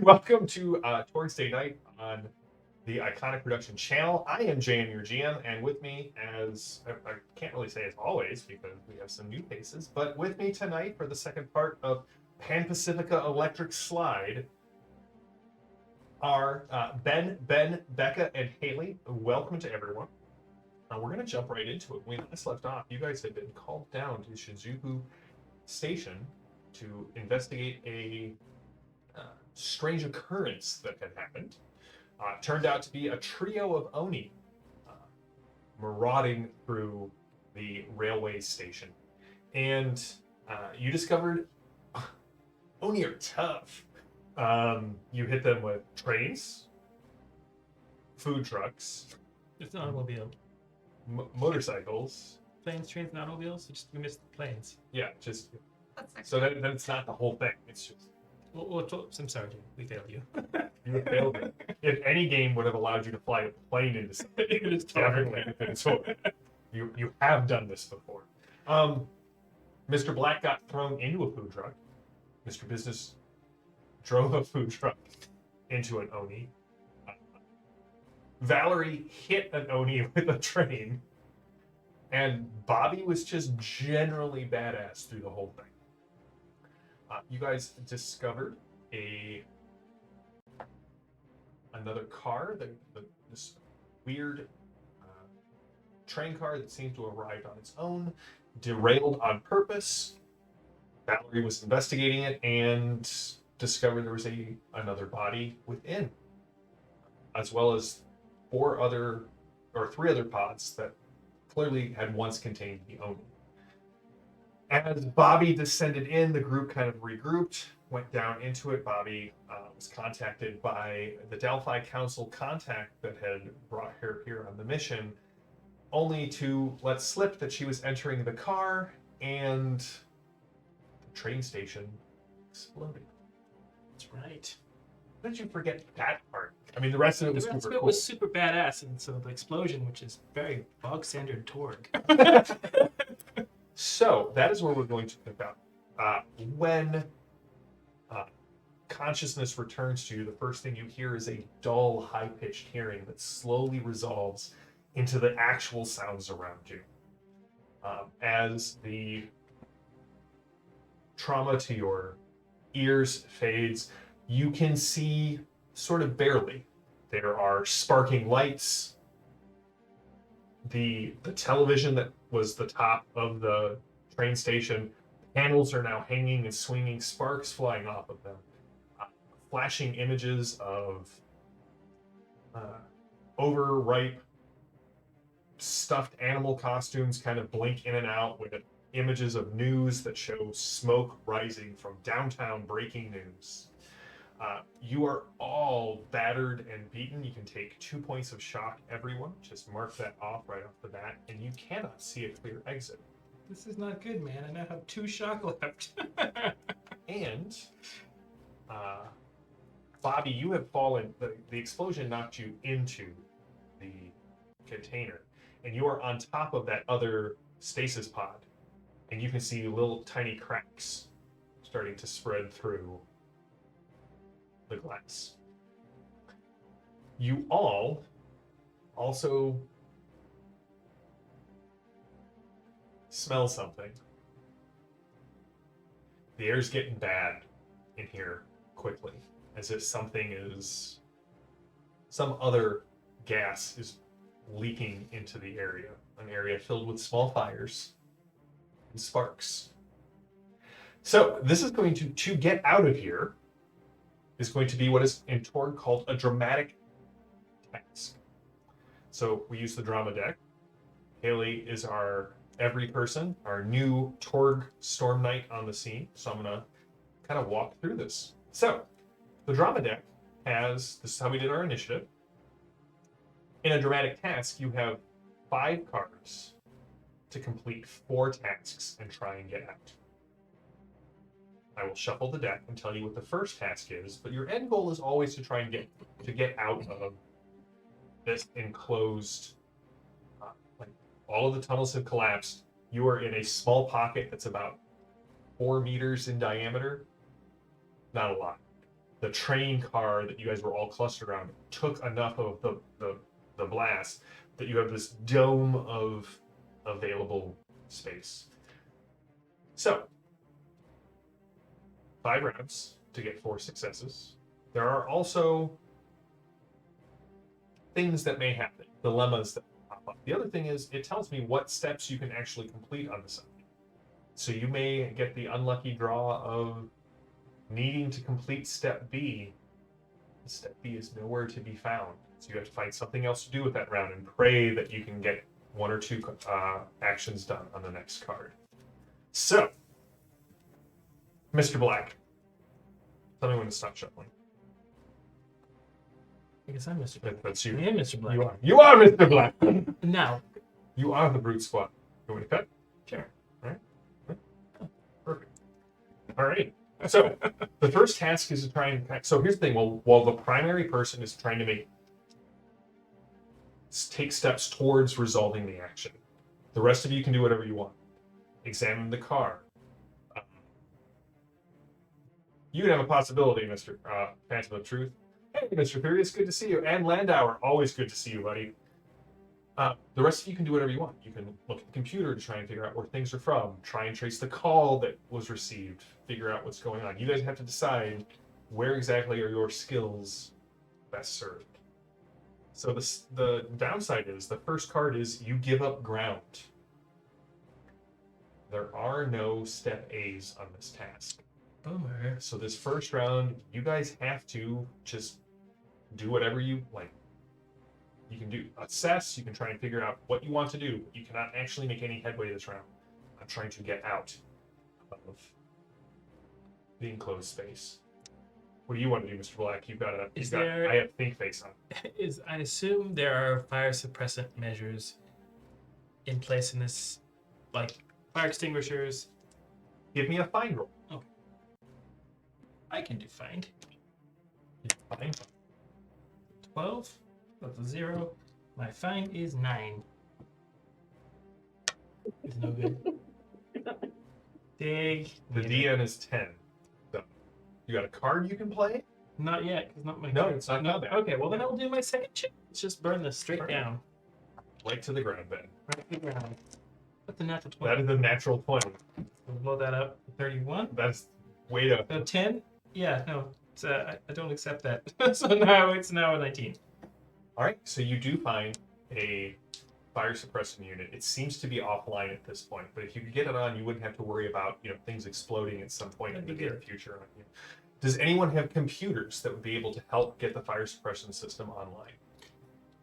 Welcome to Torg Day Night on the Iconic Production channel. I am JM, your GM, and with me, as I can't really say as always because we have some new faces, but with me tonight for the second part of Pan Pacifica Electric Slide are Ben, Becca, and Haley. Welcome to everyone. We're going to jump right into it. When we last left off, you guys had been called down to Shizuku Station to investigate a strange occurrence that had happened. Turned out to be a trio of Oni marauding through the railway station. And you discovered Oni are tough. You hit them with trains, food trucks, It's an automobile. motorcycles. Planes, trains, and automobiles. We missed the planes. Yeah, just That's so then it's not the whole thing. It's just I'm sorry, Jim. We failed you. you failed it. If any game would have allowed you to fly a plane into something, It is definitely it's Torg. You have done this before. Mr. Black got thrown into a food truck. Mr. Business drove a food truck into an Oni. Valerie hit an Oni with a train. And Bobby was just generally badass through the whole thing. You guys discovered another car, this weird train car that seemed to have arrived on its own, derailed on purpose. Valerie was investigating it and discovered there was another body within, as well as three other pods that clearly had once contained the Oni. As Bobby descended in, the group kind of regrouped, went down into it. Bobby was contacted by the Delphi Council contact that had brought her here on the mission, only to let slip that she was entering the car and the train station exploded. That's right. How did you forget that part? I mean, the rest of it was The rest super of it cool. was super badass, and so the explosion, which is very bog standard Torg. So that is where we're going to pick up. When consciousness returns to you, the first thing you hear is a dull, high-pitched hearing that slowly resolves into the actual sounds around you. As the trauma to your ears fades, you can see sort of barely. There are sparking lights. The television that was the top of the train station, panels are now hanging and swinging, sparks flying off of them. Flashing images of overripe stuffed animal costumes kind of blink in and out with images of news that show smoke rising from downtown breaking news. You are all battered and beaten. You can take 2 points of shock, everyone. Just mark that off right off the bat, and you cannot see a clear exit. This is not good, man. I now have 2 shock left. And Bobby, you have fallen. The explosion knocked you into the container, and you are on top of that other stasis pod, and you can see little tiny cracks starting to spread through the glass. You all also smell something. The air's getting bad in here quickly, as if some other gas is leaking into the area, an area filled with small fires and sparks. So this is going to get out of here, is going to be what is in Torg called a dramatic task. So we use the drama deck. Haley is our every person, our new Torg Storm Knight on the scene. So I'm going to kind of walk through this. So the drama deck this is how we did our initiative. In a dramatic task, you have 5 cards to complete 4 tasks and try and get out. I will shuffle the deck and tell you what the first task is, but your end goal is always to try and get out of this enclosed. Like all of the tunnels have collapsed. You are in a small pocket that's about 4 meters in diameter. Not a lot. the train car that you guys were all clustered around took enough of the blast that you have this dome of available space. So, 5 rounds to get 4 successes. There are also things that may happen, dilemmas that pop up. The other thing is, it tells me what steps you can actually complete on the side. So you may get the unlucky draw of needing to complete step B. Step B is nowhere to be found. So you have to find something else to do with that round and pray that you can get 1 or 2 actions done on the next card. So, Mr. Black, tell me when to stop shuffling. I guess I'm Mr. Black. That's you. I am Mr. Black. You are Mr. Black. Now. You are the brute squad. You want to cut? Sure. All right. Perfect. All right. So the first task is to try and. So here's the thing. While the primary person is trying to take steps towards resolving the action, the rest of you can do whatever you want. Examine the car. You can have a possibility, Mr. Phantom of Truth. Hey, Mr. Furious, good to see you. And Landauer, always good to see you, buddy. The rest of you can do whatever you want. You can look at the computer to try and figure out where things are from, try and trace the call that was received, figure out what's going on. You guys have to decide where exactly are your skills best served. So the downside is, the first card is you give up ground. There are no step A's on this task. Bummer. So this first round, you guys have to just do whatever you like. You can do assess, you can try and figure out what you want to do, but you cannot actually make any headway this round. I'm trying to get out of the enclosed space. What do you want to do, Mr. Black? I have think face on. I assume there are fire suppressant measures in place in this, like fire extinguishers. Give me a find roll. Okay. I can do find. Find. 12. That's a 0. My find is 9. It's no good. Dig. The DN is 10. So, you got a card you can play? Not yet, because not my No, card. it's not No, that. okay, well then I'll do my second check. Let's just burn this straight Sure. down. Right to the ground, Ben. Right to the ground. What's the natural 20? That is a natural 20. We'll blow that up to 31. That's way to. So 10? Yeah, no. It's, I don't accept that. So now it's now a 19. All right, so you do find a fire suppressant unit. It seems to be offline at this point, but if you could get it on, you wouldn't have to worry about things exploding at some point in the near future. Does anyone have computers that would be able to help get the fire suppression system online?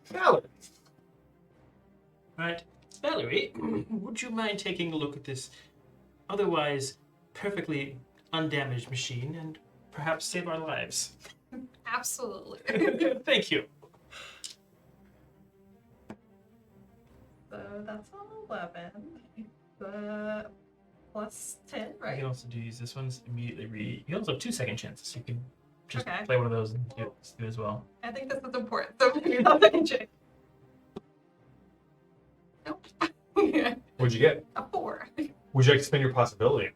Valerie. Right. Valerie, would you mind taking a look at this otherwise perfectly undamaged machine and perhaps save our lives? Absolutely. Thank you. So that's 11. The plus 10, You right? can also use this one's immediately You also have 2 second chances. You can just Okay. play one of those and do as well. I think this is important. So maybe not second check. Nope. Yeah, What'd you get? a 4. Would you like to spend your possibility?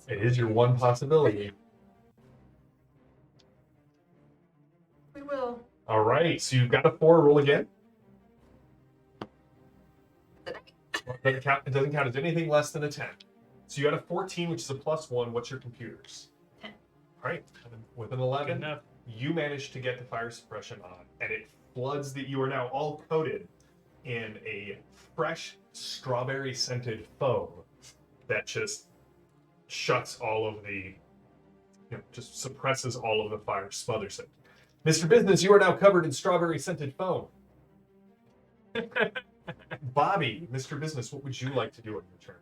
It is your one possibility. We will. All right, so you've got a 4. Roll again. It doesn't count as anything less than a 10. So you got a 14, which is a +1. What's your computers? 10. All right, with an Good 11, enough. you manage to get the fire suppression on, and it floods that you are now all coated in a fresh strawberry scented foam that just shuts all of the, just suppresses all of the fire, smothers it. Mr. Business, you are now covered in strawberry scented foam. Bobby, Mr. Business, what would you like to do on your turn?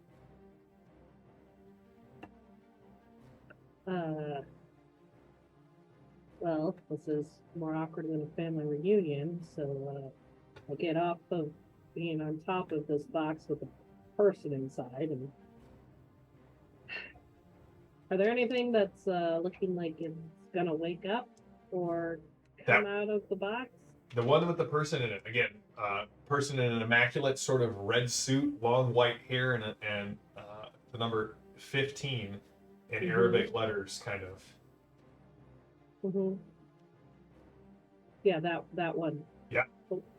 Well, this is more awkward than a family reunion, so I'll get off of being on top of this box with a person inside. And are there anything that's looking like it's gonna wake up or come out of the box? The one with the person in it, again, person in an immaculate sort of red suit, long white hair, and the number 15. and Mhm. Arabic letters kind of. Mm-hmm. Yeah, that one. Yeah.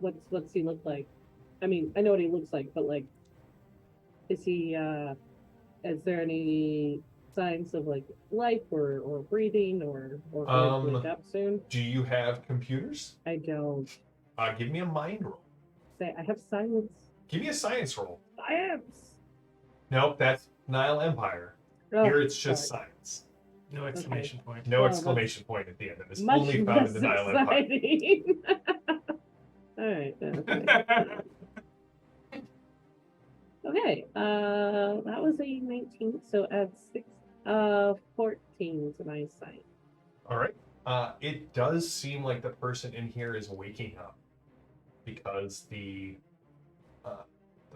What's he look like? I mean, I know what he looks like, but like, is he? Is there any signs of like life or breathing or going to wake up soon? Do you have computers? I don't. Give me a mind roll. Say I have silence. Give me a science roll. Science. Nope, that's Nile Empire. Oh, Here it's just sorry. science. No exclamation point. No Well, exclamation point at the end. It is Much only found in less the Nile Empire. exciting. All right. Okay. That was a 19. So add 14 to my science. All right. It does seem like the person in here is waking up because the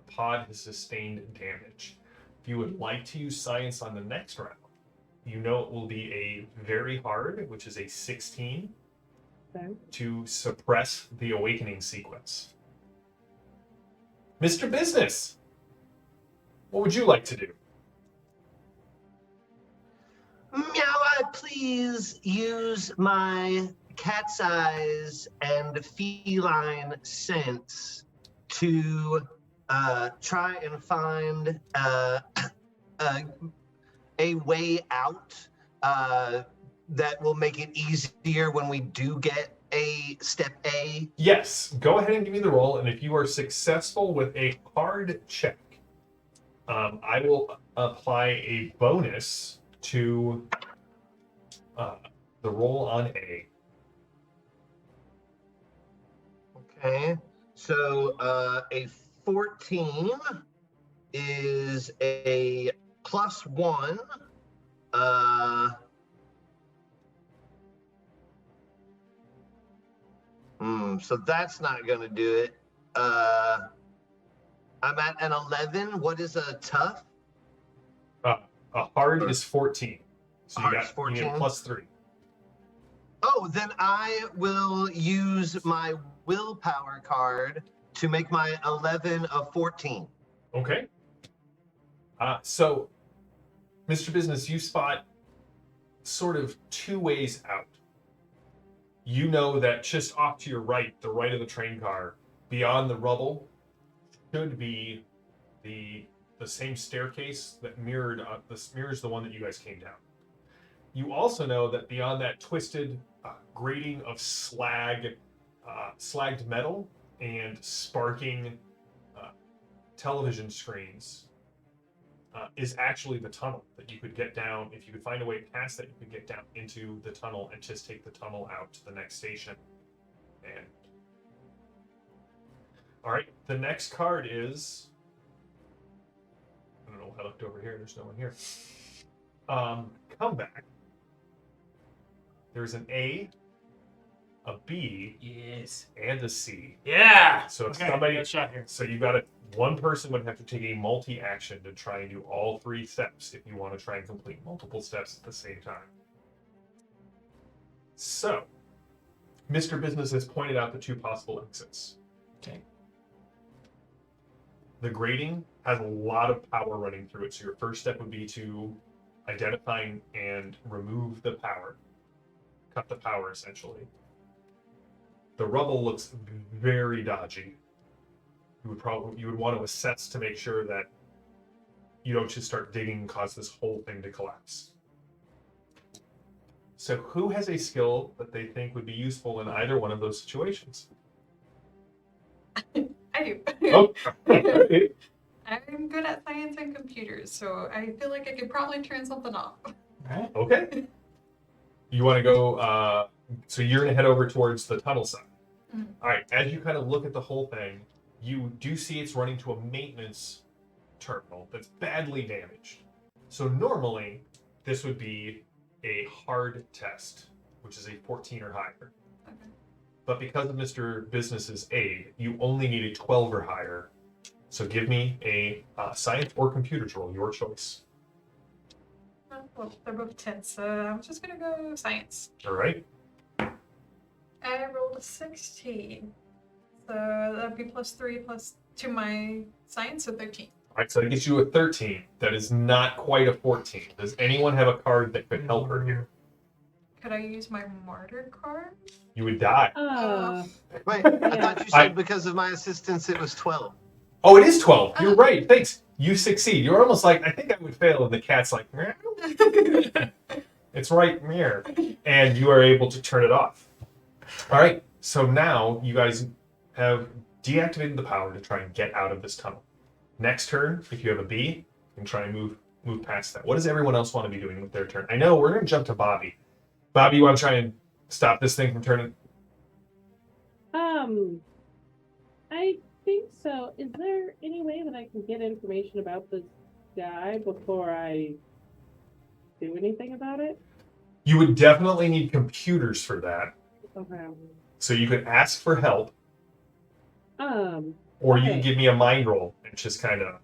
pod has sustained damage. If you would like to use science on the next round, you know it will be a very hard, which is a 16, Okay. to suppress the awakening sequence. Mr. Business, what would you like to do? Meow, I please use my cat's eyes and feline sense to try and find a way out that will make it easier when we do get a step A. Yes, go ahead and give me the roll, and if you are successful with a hard check, I will apply a bonus to the roll on A. Okay, so a 14 is a +1. So that's not going to do it. I'm at an 11. What is a tough? A hard is 14. So you Hard's got you get 14. +3. Oh, then I will use my willpower card to make my 11 a 14. Okay. So, Mr. Business, you spot sort of two ways out. You know that just off to your right, the right of the train car, beyond the rubble, should be the same staircase that mirrors the one that you guys came down. You also know that beyond that twisted grating of slagged metal and sparking television screens is actually the tunnel that you could get down. If you could find a way past that, you could get down into the tunnel and just take the tunnel out to the next station. And all right, the next card is, I don't know, I looked over here, there's no one here. Come back. There's an A, a B, Yes. and a C. Yeah. So if Okay, somebody, good shot here. so you've got it. One person would have to take a multi-action to try and do all 3 steps if you want to try and complete multiple steps at the same time. So, Mr. Business has pointed out the 2 possible exits. Okay. The grating has a lot of power running through it, so your first step would be to identify and remove the power. Cut the power, essentially. The rubble looks very dodgy. You would want to assess to make sure that you don't just start digging and cause this whole thing to collapse. So who has a skill that they think would be useful in either one of those situations? I do. Oh, I'm good at science and computers, so I feel like I could probably turn something off. Right. okay. You want to go, so you're going to head over towards the tunnel side. Mhm. All right, as you kind of look at the whole thing, you do see it's running to a maintenance terminal that's badly damaged. So normally, this would be a hard test, which is a 14 or higher. Okay. But because of Mr. Business's aid, you only need a 12 or higher. So give me a science or computers roll, your choice. Well, they're both 10, so I'm just gonna go science. All right. I rolled a 16, so that'd be +3 plus to my science, so 13. All right, so that gets you a 13. That is not quite a 14. Does anyone have a card that could help her here? Could I use my martyr card? You would die. Wait, I Yeah. thought you said because of my assistance it was 12. Oh, it is 12. You're right. Thanks. You succeed. You're almost like, I think I would fail, and the cat's like, meow. It's right here. And you are able to turn it off. All right, so now you guys have deactivated the power to try and get out of this tunnel. Next turn, if you have a B, you can try and move past that. What does everyone else want to be doing with their turn? I know we're going to jump to Bobby. Bobby, you want to try and stop this thing from turning? I think so. Is there any way that I can get information about this guy before I do anything about it? You would definitely need computers for that. Okay. So you could ask for help, or you okay. can give me a mind roll and just kind of.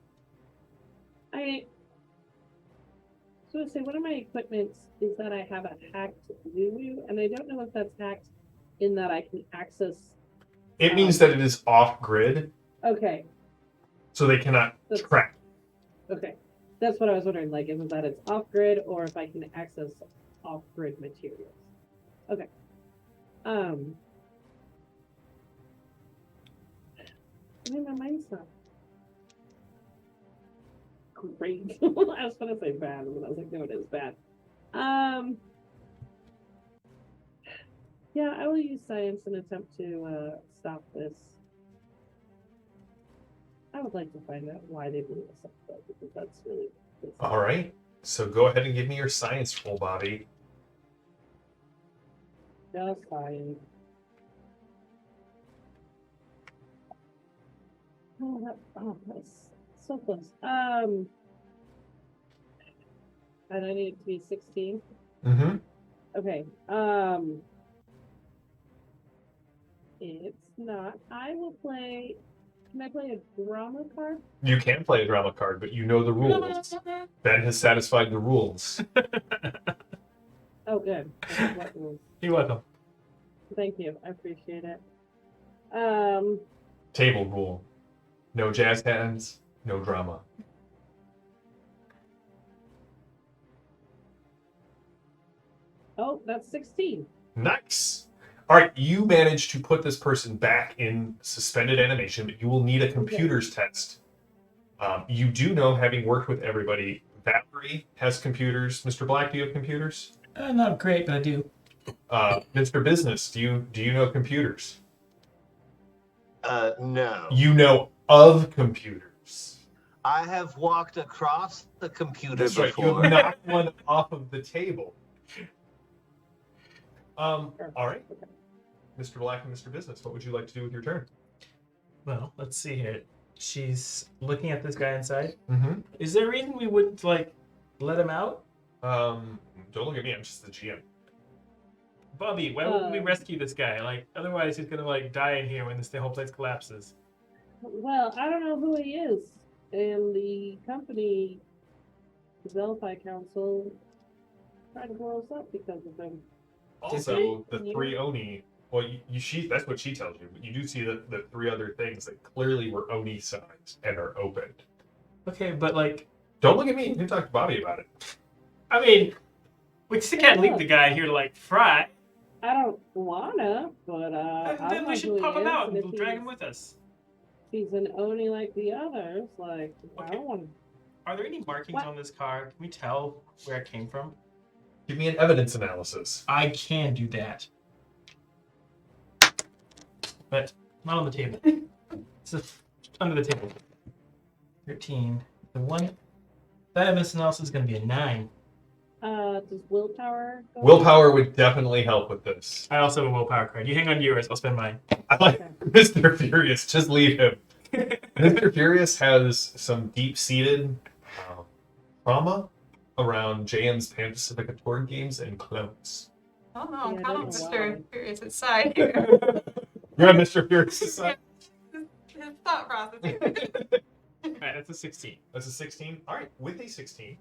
So to say, one of my equipments is that I have a hacked Lulu, and I don't know if that's hacked in that I can access. It means that it is off grid, Okay. so they cannot track. Okay. That's what I was wondering. Like, is it that it's off grid, or if I can access off grid materials? Okay. I mean, my mind's not great. I was gonna say bad, and then I was like, no, it is bad. Yeah, I will use science in an attempt to stop this. I would like to find out why they blew us up, though, because that's really. All right. So go ahead and give me your science roll, Bobby. Just science. That's so close. And I need it to be 16. Mm-hmm. Okay. It's not. I will play. Can I play a drama card? You can play a drama card, but you know the rules. Ben has satisfied the rules. Oh, good. What rules? You're welcome. Thank you. I appreciate it. Table rule. No jazz hands, no drama. Oh, that's 16. Nice. All right, you managed to put this person back in suspended animation, but you will need a computers test. You do know, having worked with everybody, Valerie has computers. Mr. Black, do you have computers? Not great, but I do. Mr. Business, do you know computers? No. You know of computers. I have walked across the computer That's right. You before. have knocked one off of the table. All right. Mr. Black and Mr. Business, what would you like to do with your turn? Well, let's see here. She's looking at this guy inside. Mm-hmm. Is there a reason we wouldn't, like, let him out? Don't look at me. I'm just the GM. Bobby, why wouldn't we rescue this guy? Like, otherwise he's gonna, like, die in here when the whole place collapses. Well, I don't know who he is. And the company, the Delphi Council, tried to blow us up because of him. Also, the three Oni. Well, that's what she tells you. But you do see the three other things that clearly were Oni sized and are opened. Okay, but, like... Don't look at me. You can talk to Bobby about it. I mean, we still can't leave the guy here to, like, fry. I don't wanna, but I Then we should pop him out and we'll drag him with us. He's an Oni like the others. Like, I Okay. don't want to. Are there any markings on this car? Can we tell where it came from? Give me an evidence analysis. I can do that. But not on the table. It's just under the table. 13. The one... That evidence analysis is going to be a 9. Does willpower go? Willpower would definitely help with this. I also have a willpower card. You hang on to yours. I'll spend mine. I like Mr. Furious. Just leave him. Mr. Furious has some deep-seated trauma around JM's Pan Pacifica Torg games and clones. Oh no, I'm Yeah, kind of that's Mr. wild. Furious' side here. You're on Mr. Furious' side. His thought process. Alright, that's a 16. That's a 16. All right, with a 16,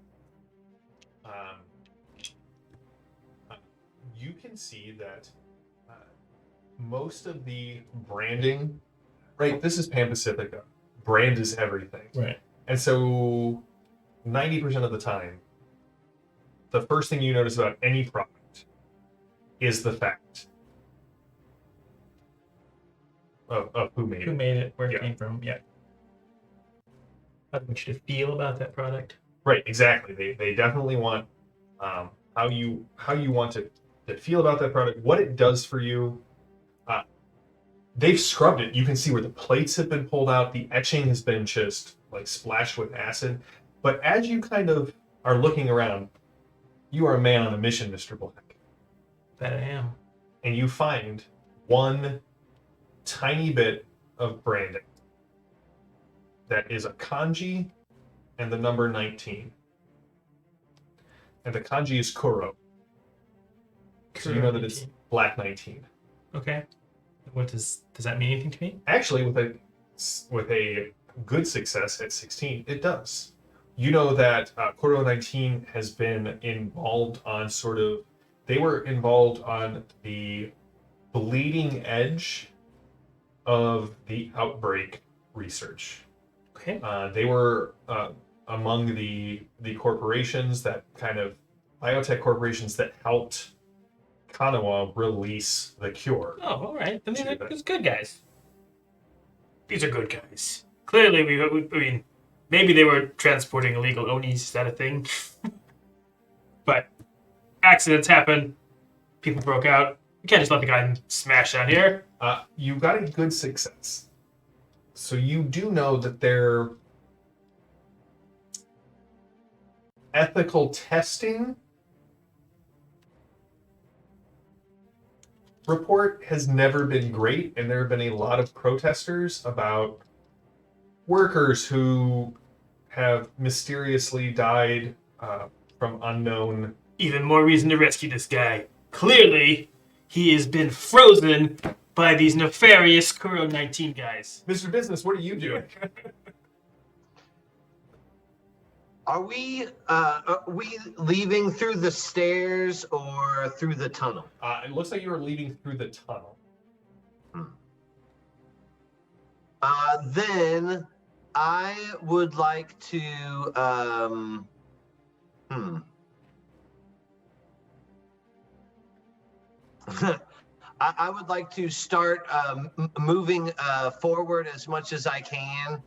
you can see that most of the branding, right? This is Pan Pacifica. Brand is everything. Right. And so 90% of the time, the first thing you notice about any product is the fact of who made Who it. made it? Where Yeah. it came from? Yeah. How do you want you to feel about that product? Right, exactly. They definitely want how you want to feel about that product, what it does for you. They've scrubbed it. You can see where the plates have been pulled out. The etching has been just like splashed with acid. But as you kind of are looking around, you are a man on a mission, Mr. Black. That I am. And you find one tiny bit of branding that is a kanji and the number 19. And the kanji is Kuro. So you know that it's Black 19. Okay. What does that mean anything to me? Actually, with a good success at 16, it does. You know that Kuro 19 has been involved on they were involved on the bleeding edge of the outbreak research. Okay. They were among the corporations that biotech corporations that helped Kanawa release the cure. Oh, all right. Then Sure, these good guys. These are good guys. Clearly, I mean, maybe they were transporting illegal onis. Is that a thing? But accidents happen. People broke out. You can't just let the guy smash out here. You got a good success. So you do know that their ethical testing report has never been great, and there have been a lot of protesters about workers who have mysteriously died from unknown. Even more reason to rescue this guy. Clearly, he has been frozen by these nefarious Kuro 19 guys. Mr. Business, what are you doing? Are we leaving through the stairs or through the tunnel? It looks like you are leaving through the tunnel. Then I would like to I would like to start moving forward as much as I can.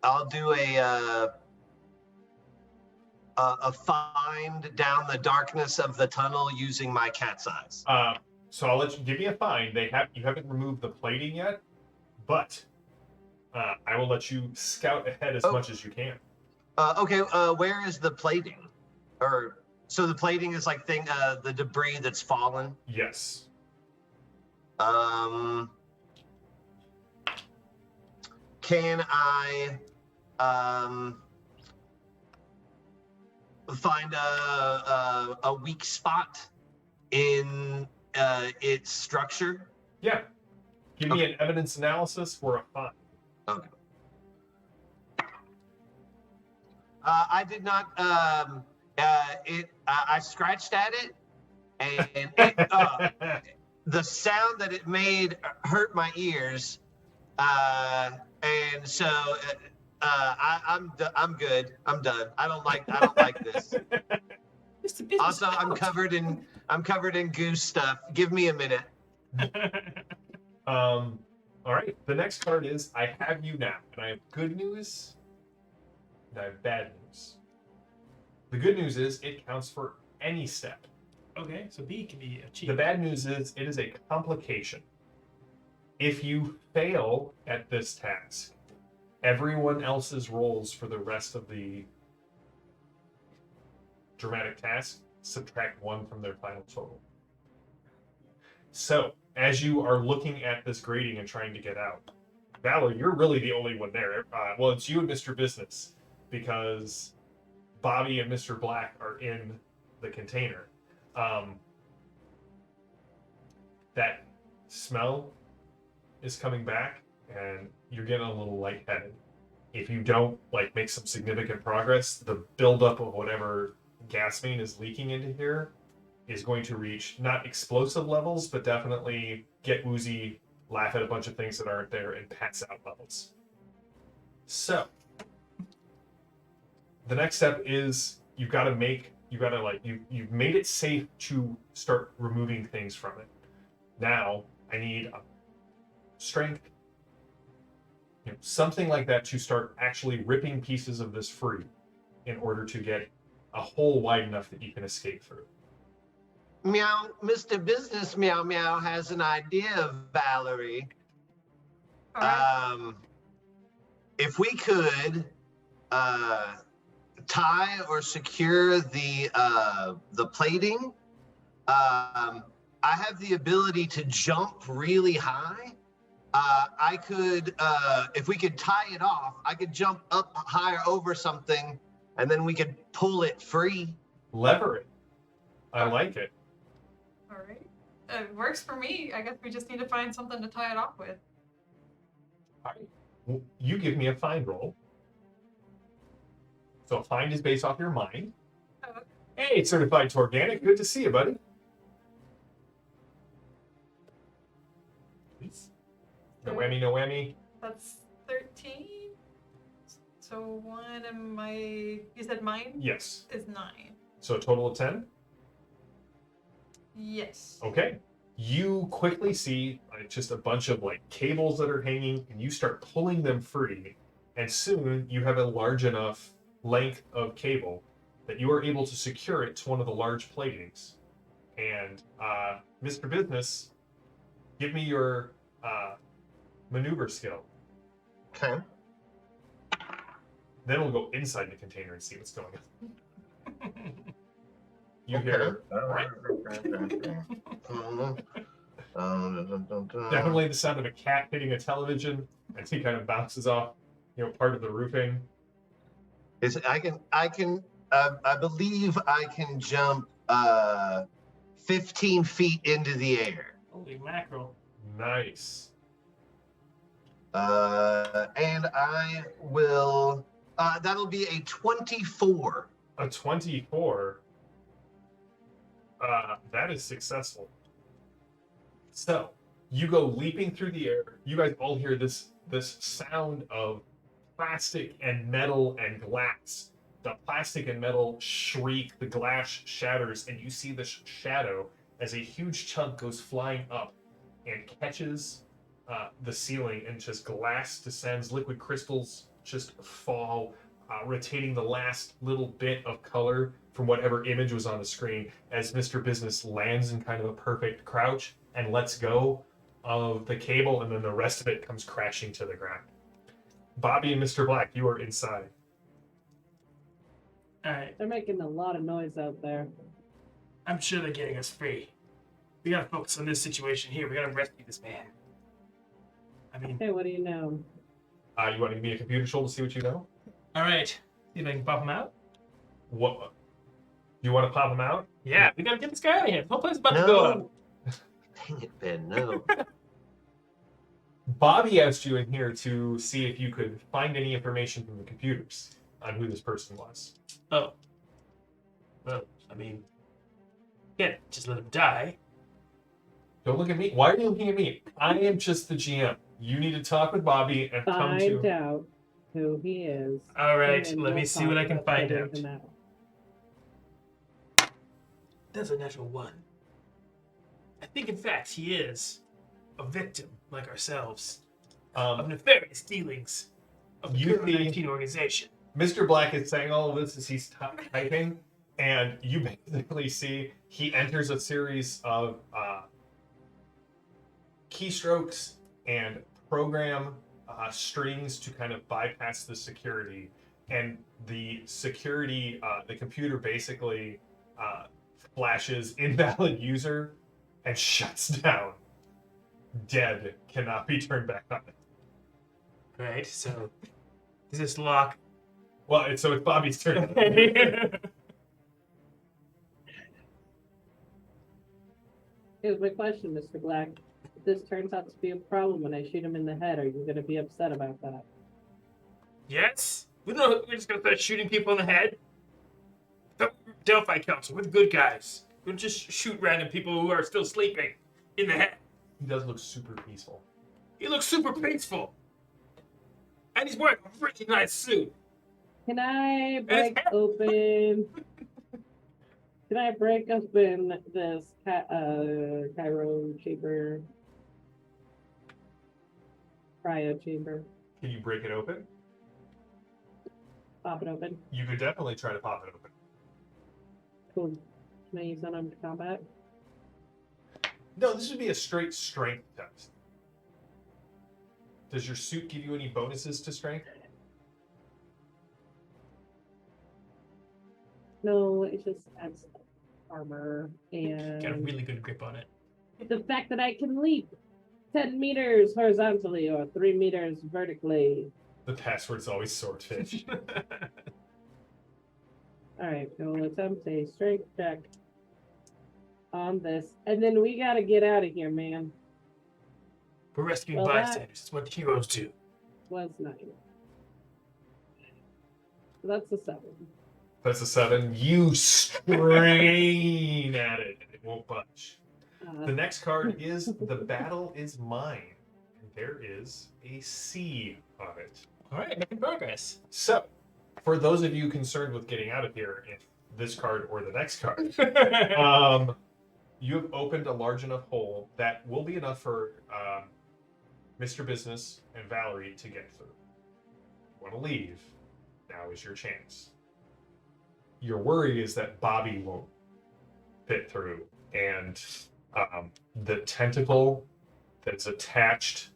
I'll do a find down the darkness of the tunnel using my cat's eyes. So I'll let you give me a find. You haven't removed the plating yet, but I will let you scout ahead as much as you can. Okay, where is the plating? So the plating is like the debris that's fallen. Yes. Can I find a weak spot in its structure? Yeah. Give me an evidence analysis for a find. Okay. I did not. I scratched at it, and the sound that it made hurt my ears, and so I'm good. I'm done. I don't like this. Also, I'm covered in goose stuff. Give me a minute. All right. The next card is I have you now, and I have good news, and I have bad news. The good news is it counts for any step. Okay, so B can be achieved. The bad news is it is a complication. If you fail at this task, everyone else's rolls for the rest of the dramatic task subtract 1 from their final total. So, as you are looking at this grading and trying to get out, Valor, you're really the only one there. Well, it's you and Mr. Business, because Bobby and Mr. Black are in the container. That smell is coming back, and you're getting a little lightheaded. If you don't make some significant progress, the buildup of whatever gas main is leaking into here is going to reach not explosive levels, but definitely get woozy, laugh at a bunch of things that aren't there, and pass out levels. So the next step is you've made it safe to start removing things from it. Now I need a strength, something like that to start actually ripping pieces of this free in order to get a hole wide enough that you can escape through. Meow, Mr. Business Meow Meow has an idea, Valerie. All right. If we could tie or secure the plating, I have the ability to jump really high. I could, if we could tie it off, I could jump up higher over something, and then we could pull it free. Lever it. I like it. All right. It works for me. I guess we just need to find something to tie it off with. All right. Well, you give me a find roll. So a find is based off your mind. Oh, Hey, certified Torganic. Good to see you, buddy. Please. No whammy, no whammy. that's 13. So one of my, you said mine Yes. is 9. So a total of 10? Yes. Okay. You quickly see just a bunch of cables that are hanging, and you start pulling them free. And soon you have a large enough length of cable that you are able to secure it to one of the large platings. And Mr. Business, give me your maneuver skill. Okay. Then we'll go inside the container and see what's going on. You Okay. hear definitely the sound of a cat hitting a television as he kind of bounces off, part of the roofing. I believe I can jump 15 feet into the air. Holy mackerel. Nice. And I will, that'll be a 24. A 24. That is successful. So you go leaping through the air. You guys all hear this sound of plastic and metal and glass. The plastic and metal shriek, the glass shatters, and you see the shadow as a huge chunk goes flying up and catches the ceiling, and just glass descends, liquid crystals just fall, retaining the last little bit of color from whatever image was on the screen as Mr. Business lands in kind of a perfect crouch and lets go of the cable, and then the rest of it comes crashing to the ground. Bobby and Mr. Black, you are inside. Alright, They're making a lot of noise out there. I'm sure they're getting us free. We gotta focus on this situation here. We gotta rescue this man. I mean, Hey, what do you know? You want to give me a computer show to see what you know? alright. See if I can pop him out. What? You want to pop him out? Yeah, we gotta get this guy out of here. The whole place is about to go up. Dang it, Ben, no. Bobby asked you in here to see if you could find any information from the computers on who this person was. Oh. Well, I mean, can't just let him die. Don't look at me. Why are you looking at me? I am just the GM. You need to talk with Bobby and come Find to... out who he is. Alright, and let me we'll see what talk I can about find figuring out. him out. That's a natural 1. I think, in fact, he is a victim, like ourselves, of nefarious dealings of the You COVID-19 organization. Mr. Black is saying all of this as he's typing, and you basically see he enters a series of keystrokes and program strings to kind of bypass the security. And the security, the computer basically flashes invalid user and shuts down. Dead, cannot be turned back on. Right, so does this lock? Well, it's Bobby's turn. Here's my question, Mr. Black. If this turns out to be a problem when I shoot him in the head, are you going to be upset about that? Yes? We're just gonna start shooting people in the head? The Delphi Council, we're the good guys. We'll just shoot random people who are still sleeping in the head. He does look super peaceful. He looks super peaceful. And he's wearing a really nice suit. Can I And break it's open? Can I break open this Cairo chamber? Cryo chamber. Can you break it open? Pop it open. You could definitely try to pop it open. Cool. Can I use unarmed combat? No, this would be a straight strength test. Does your suit give you any bonuses to strength? No, it just adds armor and Got a really good grip on it. the fact that I can leap 10 meters horizontally or 3 meters vertically. The password's always swordfish. Alright, we'll attempt a strength check on this. And then we gotta get out of here, man. We're rescuing Well, that- bystanders. It's what heroes do. Was 9. So that's a 7. That's a 7. You strain at it and it won't budge. The next card is The Battle is Mine. And there is a C on it. All right, making progress. So, for those of you concerned with getting out of here, if this card or the next card, you have opened a large enough hole that will be enough for Mr. Business and Valerie to get through. If you want to leave, now is your chance. Your worry is that Bobby won't fit through, and the tentacle that's attached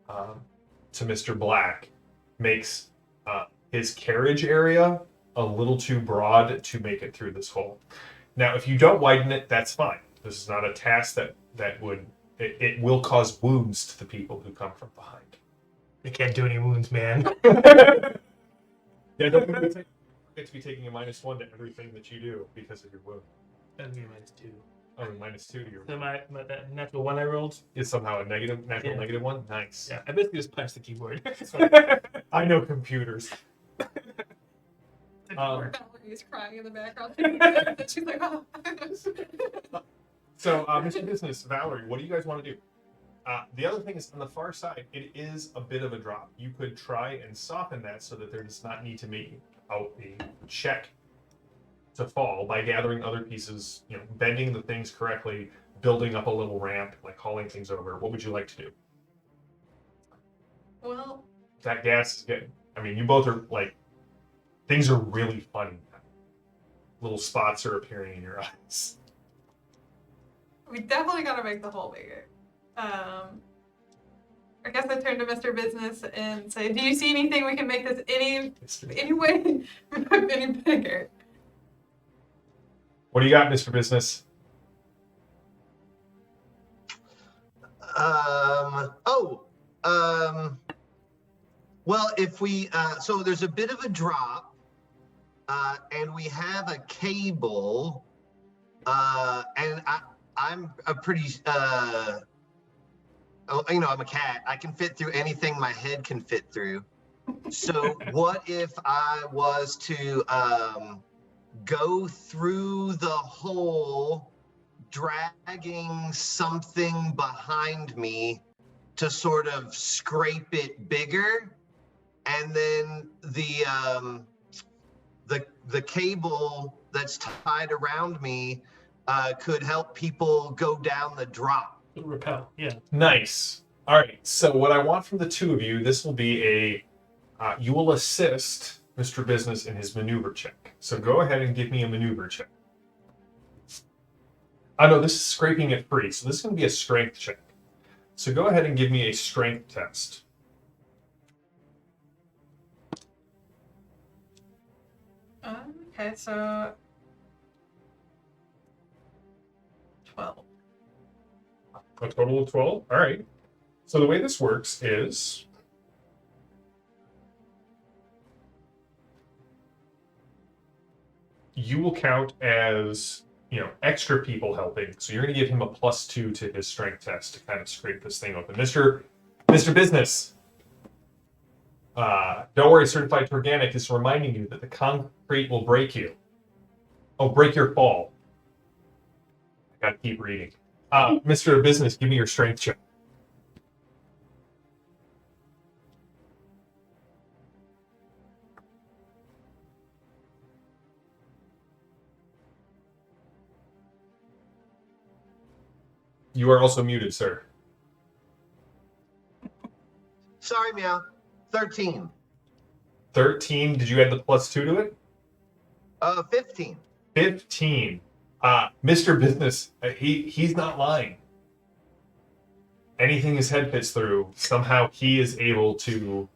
to Mr. Black makes his carriage area a little too broad to make it through this hole. Now, if you don't widen it, that's fine. This is not a task that would... It will cause wounds to the people who come from behind. They can't do any wounds, man. Yeah, don't forget to be taking a -1 to everything that you do because of your wound. That'd be a -2. Oh, -2 to your So that natural 1 I rolled. is somehow a natural Yeah. -1. Nice. Yeah, I basically just punched the keyboard. I know computers. Valerie's crying in the background. She's like, oh. So, Mr. Business, Valerie, what do you guys want to do? The other thing is, on the far side, it is a bit of a drop. You could try and soften that so that there does not need to make a check to fall by gathering other pieces, bending the things correctly, building up a little ramp, like hauling things over. What would you like to do? Well, That gas is getting... I mean, you both are, things are really funny. Little spots are appearing in your eyes. we definitely gotta make the hole bigger. I guess I turn to Mr. Business and say, do you see anything we can make this any way any bigger? What do you got, Mr. Business? Well, if we, so there's a bit of a drop, and we have a cable, and I'm a pretty, I'm a cat. I can fit through anything my head can fit through. So what if I was to go through the hole, dragging something behind me to sort of scrape it bigger, and then the cable that's tied around me could help people go down the drop. Repel, yeah. Nice. All right. So what I want from the two of you, this will be you will assist Mr. Business in his maneuver check. So go ahead and give me a maneuver check. Oh, no, this is scraping it free. So this is going to be a strength check. So go ahead and give me a strength test. Okay, so 12. A total of 12? All right. So the way this works is... you will count as, extra people helping. So you're going to give him a +2 to his strength test to kind of scrape this thing open. Mr. Business, don't worry, Certified Organic is reminding you that the concrete will break you. Oh, break your fall. I gotta keep reading. Mr. Business, give me your strength check. You are also muted, sir. Sorry, Meow. 13. 13. Did you add the +2 to it? 15. 15. Mr. Business, he's not lying. Anything his head fits through, somehow he is able to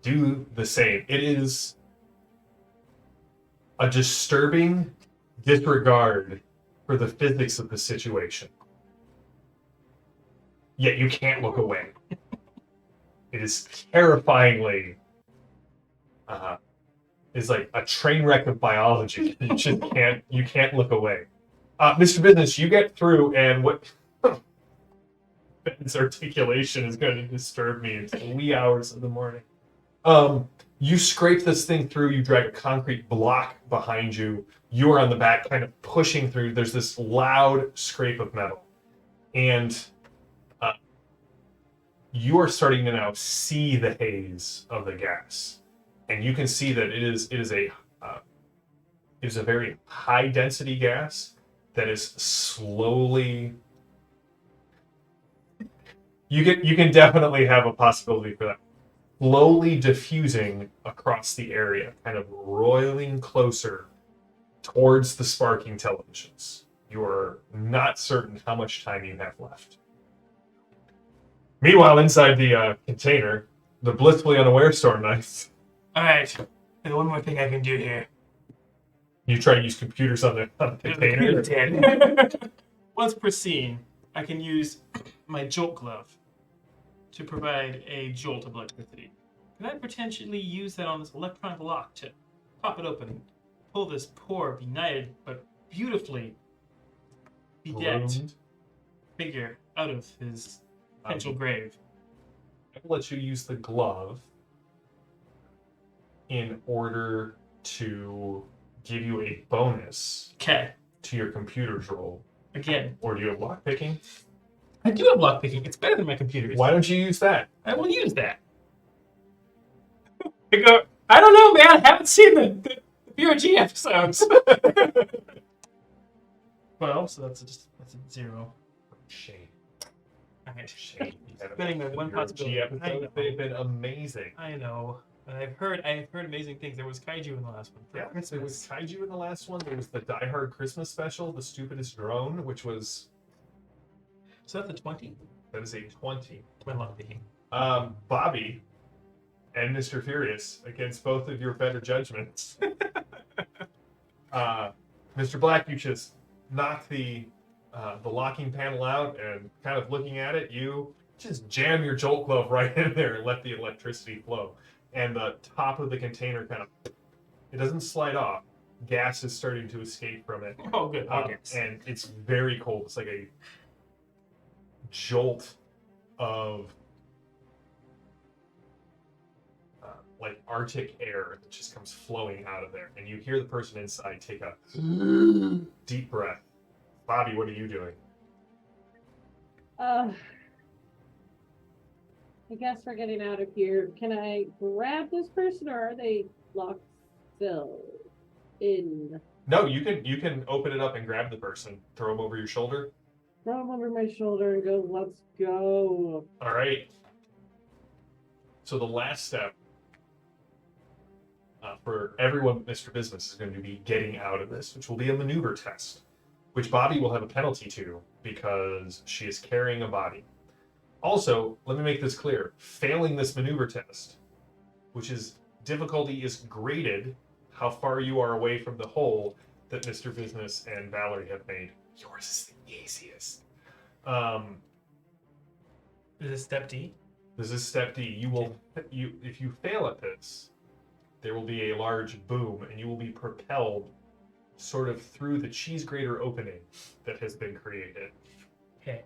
do the same. It is a disturbing disregard for the physics of the situation. Yet you can't look away. It is terrifyingly is like a train wreck of biology. You just can't look away. Mr. Business, you get through, and what Ben's articulation is going to disturb me until the wee hours of the morning. You scrape this thing through, you drag a concrete block behind you, you are on the back kind of pushing through, there's this loud scrape of metal. And you are starting to now see the haze of the gas. And you can see that it is a very high density gas that is slowly. You can definitely have a possibility for that. Slowly diffusing across the area, kind of roiling closer towards the sparking televisions. You are not certain how much time you have left. Meanwhile, inside the container, the blissfully unaware Storm Knights. All right. There's one more thing I can do here. You try to use computers on the container. Dead. Once per scene, I can use my jolt glove to provide a jolt of electricity. Can I potentially use that on this electronic lock to pop it open, pull this poor, benighted, but beautifully bedecked Groomed. figure out of his potential grave? I'll let you use the glove in order to give you a bonus Okay. to your computer's roll. Again, Or do you have lockpicking? I do have lockpicking. It's better than my computer's. Why don't you use that? I will use that. I don't know, man. I haven't seen the BRG episodes. Well, so that's a 0. Shame. All right. Shame. Spinning the one possibility. Episodes, they've been amazing. I know. And I've heard amazing things. There was kaiju in the last one. Yeah, there was kaiju in the last one. There was the Die Hard Christmas special, The Stupidest Drone, which was... So that's a 20. That is a 20. My lockpicking. Bobby and Mr. Furious, against both of your better judgments. Mr. Black, you just knock the locking panel out, and kind of looking at it, you just jam your jolt glove right in there and let the electricity flow. And the top of the container kind of, it doesn't slide off. Gas is starting to escape from it. Oh, good. And it's very cold. It's like a jolt of like Arctic air that just comes flowing out of there. And you hear the person inside take a deep breath. Bobby, what are you doing? I guess we're getting out of here. Can I grab this person, or are they locked still in? No, you can open it up and grab the person. Throw him over your shoulder. Throw him over my shoulder and go, let's go. All right. So the last step for everyone but Mr. Business is going to be getting out of this, which will be a maneuver test, which Bobby will have a penalty to because she is carrying a body. Also, let me make this clear. Failing this maneuver test, which is difficulty is graded how far you are away from the hole that Mr. Business and Valerie have made. Yours is the easiest. Is this step D? This is step D. If you fail at this, there will be a large boom, and you will be propelled sort of through the cheese grater opening that has been created. Okay.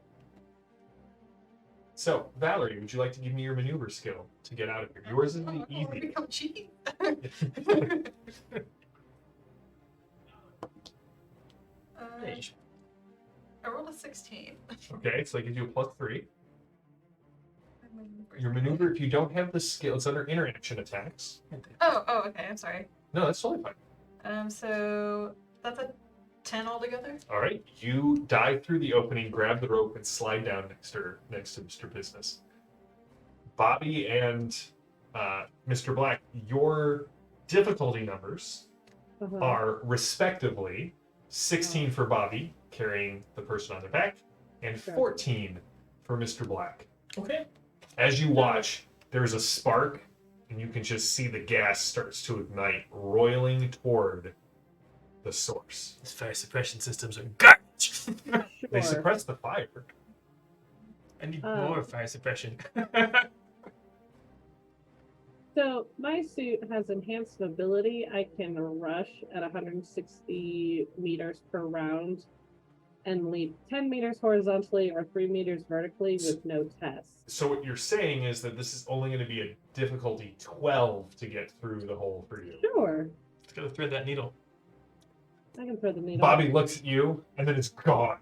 So, Valerie, would you like to give me your maneuver skill to get out of here? Yours is the I wanna easy. become cheese. Hey. I rolled a 16. Okay, so that gives you a +3. Your maneuver, if you don't have the skill, it's under interaction attacks. Oh, okay. I'm sorry. No, that's totally fine. So that's a 10 altogether. All right, you dive through the opening, grab the rope, and slide down next to Mr. Business. Bobby and Mr. Black, your difficulty numbers are respectively 16 for Bobby, carrying the person on their back, and 14 for Mr. Black. Okay. As you watch, there's a spark, and you can just see the gas starts to ignite, roiling toward the source. These fire suppression systems are garbage. They suppress the fire. I need more fire suppression. So my suit has enhanced mobility. I can rush at 160 meters per round and leap 10 meters horizontally or 3 meters vertically with no test. So what you're saying is that this is only going to be a difficulty 12 to get through the hole for you. Sure. Let's go thread that needle. I can throw the needle. Bobby looks at you, and then it's gone.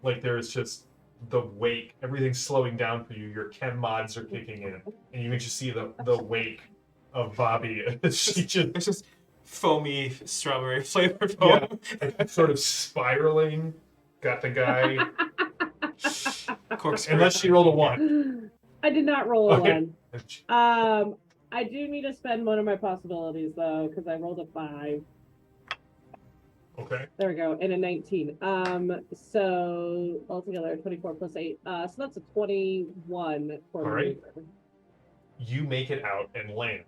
Like there's just the wake, everything's slowing down for you. Your chem mods are kicking in, and you can just see the wake of Bobby. She just It's just foamy strawberry flavored foam. and sort of spiraling. Got the guy. Corkscrew. Unless she rolled a 1. I did not roll a Okay. 1. I do need to spend one of my possibilities though, because I rolled a 5. Okay. There we go, and a 19. So altogether 24 plus 8. So that's a 21 for All right. maneuver. You make it out and land.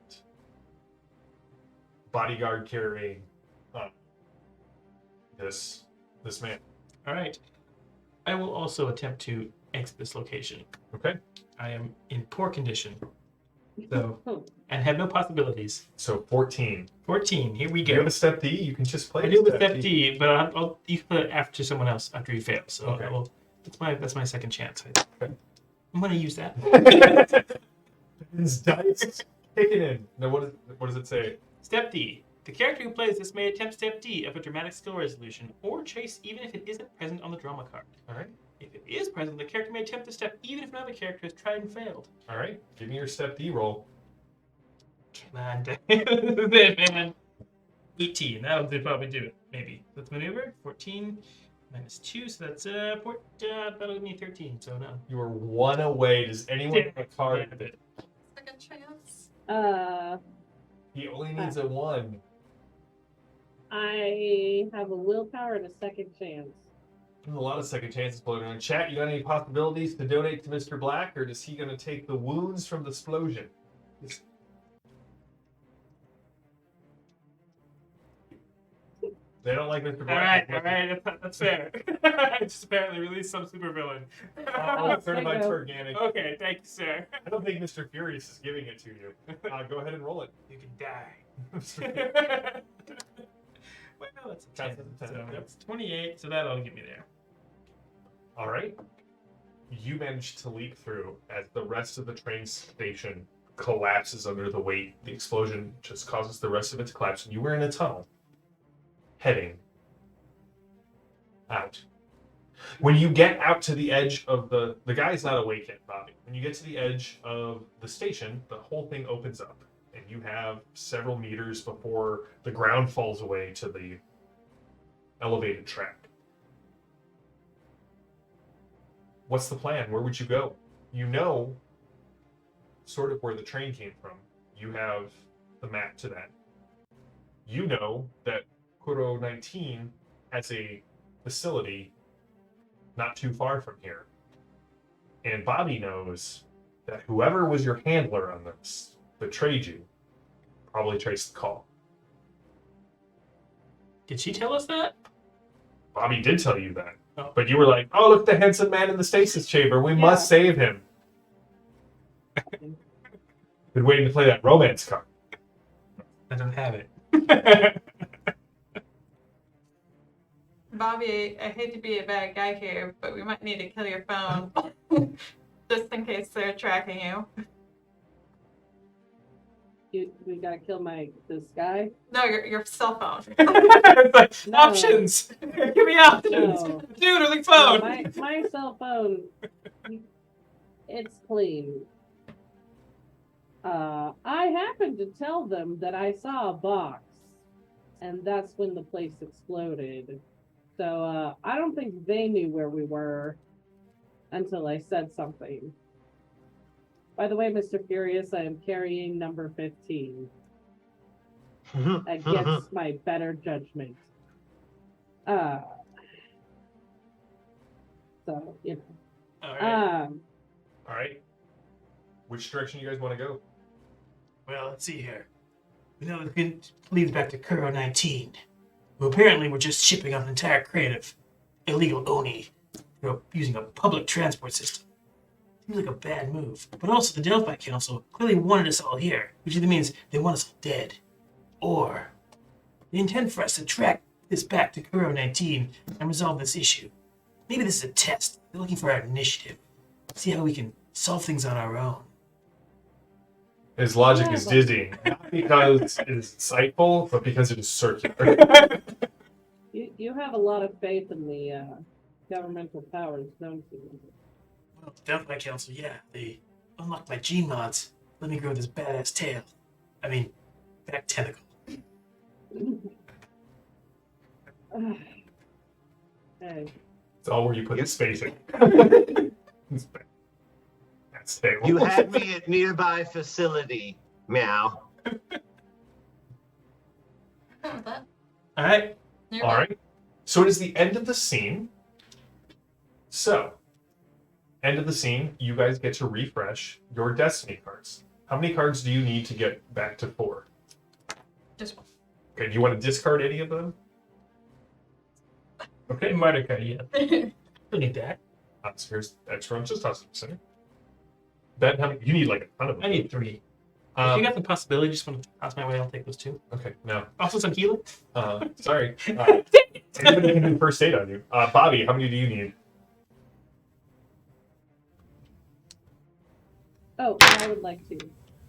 Bodyguard carrying this man. All right. I will also attempt to exit this location. Okay. I am in poor condition, so and have no possibilities. So 14. 14. Here we You have go. a step D. You can just play. I a do with step step D, but I'll you can put it after someone else after you fail. So Okay. that's my second chance. Okay. I'm gonna use that. His dice kicking in. No, what does it say? Step D. The character who plays this may attempt step D of a dramatic skill resolution or trace even if it isn't present on the drama card. All right. If it is present, the character may attempt the step even if another character has tried and failed. All right. Give me your step D roll. Come on, man. 18. That'll probably do it. Maybe. Let's maneuver. 14 minus 2, so that's that'll give me 13. So no. You are 1 away. Does anyone have a card? Second chance. He only needs a 1. I have a willpower and a second chance. There's a lot of second chances floating around. Chat, you got any possibilities to donate to Mr. Black, or is he going to take the wounds from the explosion? They don't like Mr. Black. All right, that's fair. I just apparently released some supervillain. Oh, certified Go. organic. Okay, thank you, sir. I don't think Mr. Furious is giving it to you. Go ahead and roll it. You can die. Well, that's a 10. That's a 10, So yep. that's 28, so that'll get me there. All right. You manage to leap through as the rest of the train station collapses under the weight. The explosion just causes the rest of it to collapse, and you were in a tunnel heading out. When you get out to the edge of the guy's not awake yet, Bobby. When you get to the edge of the station, the whole thing opens up, and you have several meters before the ground falls away to the elevated track. What's the plan? Where would you go? You know sort of where the train came from. You have the map to that. You know that Kuro 19 has a facility not too far from here. And Bobby knows that whoever was your handler on this, betrayed you, probably traced the call. Did she tell us that? Bobby did tell you that. Oh. But you were like, oh, look, the handsome man in the stasis chamber. We must save him. Been waiting to play that romance card. I don't have it. Bobby, I hate to be a bad guy here, but we might need to kill your phone. Just in case they're tracking you. We gotta kill this guy. No, your cell phone. No. Options! Give me options! No. Dude, or the No, phone! my cell phone, it's clean. I happened to tell them that I saw a box, and that's when the place exploded. So I don't think they knew where we were until I said something. By the way, Mr. Furious, I am carrying number 15 against my better judgment. So, you know. All right. All right. Which direction you guys want to go? Well, let's see here. We know it leads back to Kuro 19, who apparently were just shipping out an entire crate of illegal Oni, using a public transport system. Seems like a bad move. But also, the Delphi Council clearly wanted us all here, which either means they want us all dead, or they intend for us to track this back to Kuro 19 and resolve this issue. Maybe this is a test. They're looking for our initiative. See how we can solve things on our own. His logic Yeah, is but- dizzying, not because it's insightful, but because it is circular. You have a lot of faith in the governmental powers, don't you? Well, the Delphi Council, yeah, they unlocked my gene mods, let me grow this badass tail. I mean, back tentacle. Hey, It's all where you put the spacing. That's stable. You had me at nearby facility, meow. Fine with that. All right. You're All right. So it is the end of the scene. So, end of the scene, you guys get to refresh your destiny cards. How many cards do you need to get back to 4? Just one. Okay, do you want to discard any of them? Okay, Okay, Martica, yeah. Don't need that. so here's extra one. Just toss it in the center. Ben, how many? You need like a ton of them. I need 3. If Um, you got the possibility, just want to pass my way, I'll take those 2. okay, no. Also some healing. Sorry. Anybody can do first aid on you. Bobby, how many do you need? oh, I would like to.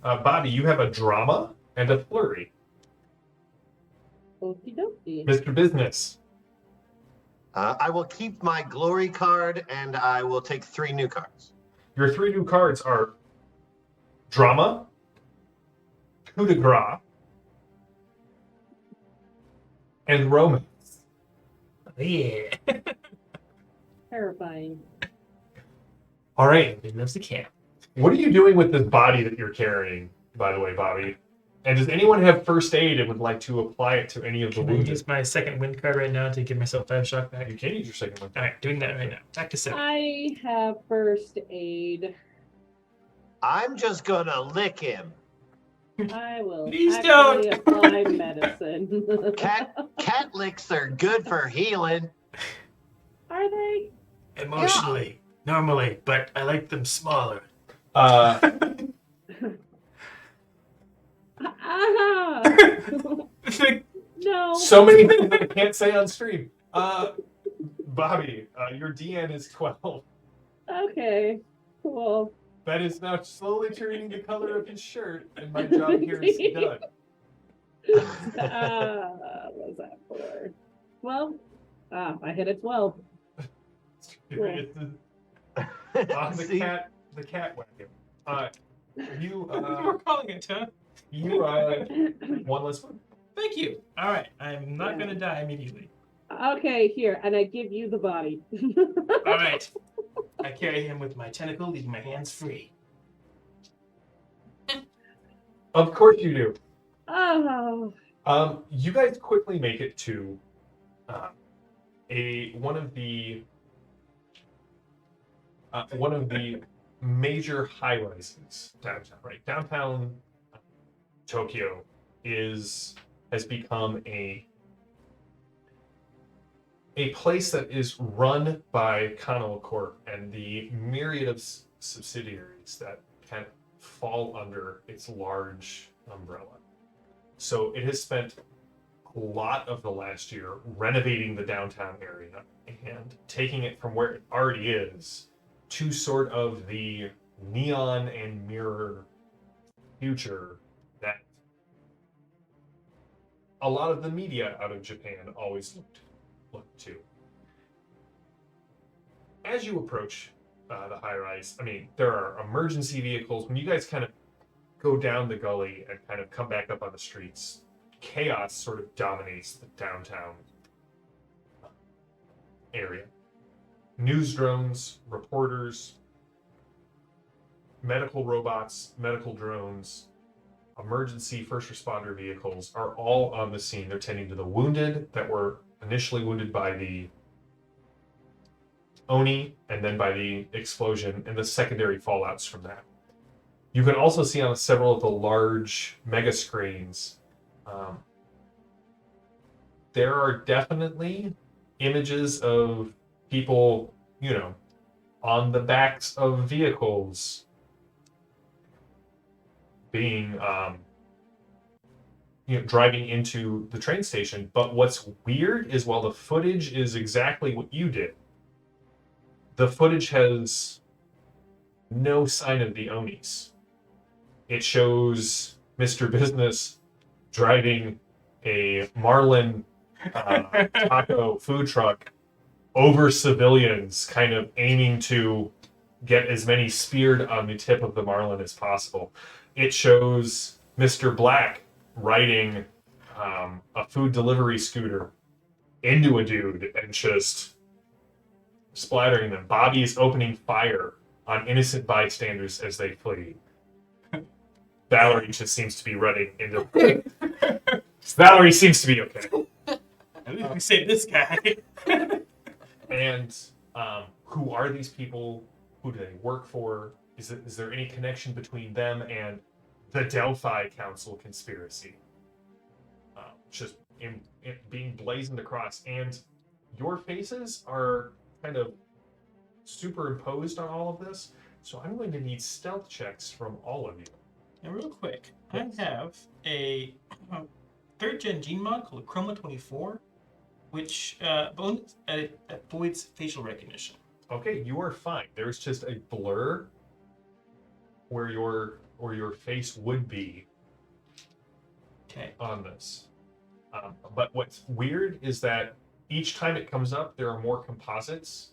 Bobby, you have a drama and a flurry. Okie dokie. Mr. Business. I will keep my glory card and I will take 3 new cards. Your 3 new cards are drama, coup de grace, and romance. Oh, yeah. Terrifying. All right. He loves the cat. What are you doing with this body that you're carrying, by the way, Bobby? And does anyone have first aid and would like to apply it to any of the Can I wounded? use my second wind card right now to give myself 5 shock back? You can use your second one. All right, doing that right now. Back to 7. I have first aid. I'm just gonna lick him. I will Please actually don't. apply medicine. Cat licks are good for healing. Are they? Emotionally, normally, but I like them smaller. Uh, Ah! No. so many things that I can't say on stream. Bobby, your DN is 12. Okay. Cool. That is now slowly turning the color of his shirt, and my job here is done. What was that for? 12? I hit a 12. It's on See? the cat wagon. You We're calling it, huh? one less one. Thank you. All right, I'm not Yeah. going to die immediately. Okay, here, and I give you the body. All right. I carry him with my tentacle, leaving my hands free. Of course you do. Oh. You guys quickly make it to one of the major high rises downtown. Right, downtown Tokyo has become a place that is run by Kano Corp and the myriad of subsidiaries that kind of fall under its large umbrella. So it has spent a lot of the last year renovating the downtown area and taking it from where it already is to sort of the neon and mirror future that a lot of the media out of Japan always looked to. As you approach the high rise, I mean, there are emergency vehicles. When you guys kind of go down the gully and kind of come back up on the streets, chaos sort of dominates the downtown area. News drones, reporters, medical robots, medical drones, emergency first responder vehicles are all on the scene. They're tending to the wounded that were initially wounded by the Oni and then by the explosion and the secondary fallouts from that. You can also see on several of the large mega screens, there are definitely images of people, on the backs of vehicles being, driving into the train station. But what's weird is while the footage is exactly what you did, the footage has no sign of the Onis. It shows Mr. Business driving a Marlin taco food truck over civilians, kind of aiming to get as many speared on the tip of the Marlin as possible. It shows Mr. Black riding a food delivery scooter into a dude and just splattering them. Bobby is opening fire on innocent bystanders as they flee. Valerie just seems to be running into. Valerie seems to be okay. At least we saved this guy. And who are these people? Who do they work for? Is there any connection between them and the Delphi Council conspiracy? Just being blazoned across, and your faces are kind of superimposed on all of this. So I'm going to need stealth checks from all of you. Now, real quick, I have a 3rd gen gene mod called Chroma 24, which avoids facial recognition. Okay, you are fine. There's just a blur where your face would be on this. But what's weird is that each time it comes up, there are more composites.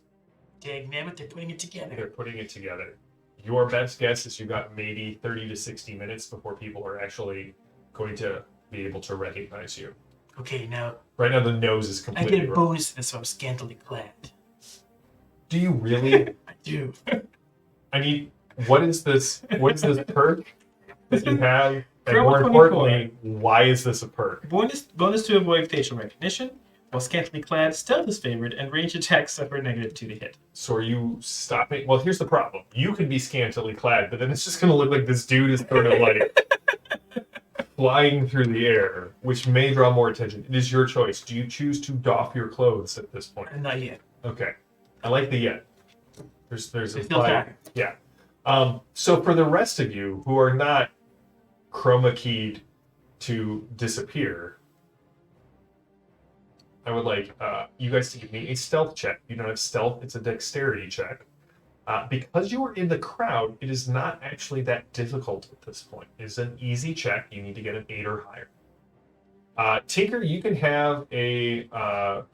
Dagnabbit, they're putting it together. They're putting it together. Your best guess is you got maybe 30 to 60 minutes before people are actually going to be able to recognize you. Okay, now... Right now the nose is I completely get a bonus to this if I'm scantily clad. Do you really? I do. I need... What is this perk that you have? And Chroma more 24. importantly, why is this a perk? Bonus to avoid facial recognition. While scantily clad, stealth is favored, and range attacks suffer -2 to hit. So are you stopping? Well, here's the problem. You can be scantily clad, but then it's just going to look like this dude is sort of like flying through the air, which may draw more attention. It is your choice. Do you choose to doff your clothes at this point? Not yet. Okay. I like the yet. There's They a still flag. attack. Yeah. So for the rest of you who are not chroma keyed to disappear, I would like you guys to give me a stealth check. You don't have stealth, it's a dexterity check. Because you are in the crowd, it is not actually that difficult at this point. It is an easy check. You need to get an 8 or higher. Tinker, you can have a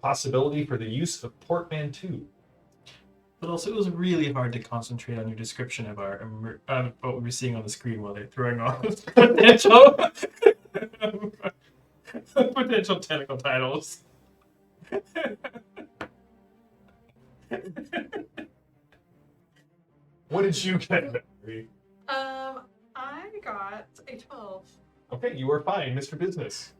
possibility for the use of portmanteau. But also, it was really hard to concentrate on your description of what we were seeing on the screen while they're throwing off potential technical titles. What did you get, Valerie? I got a 12. Okay, you are fine, Mr. Business.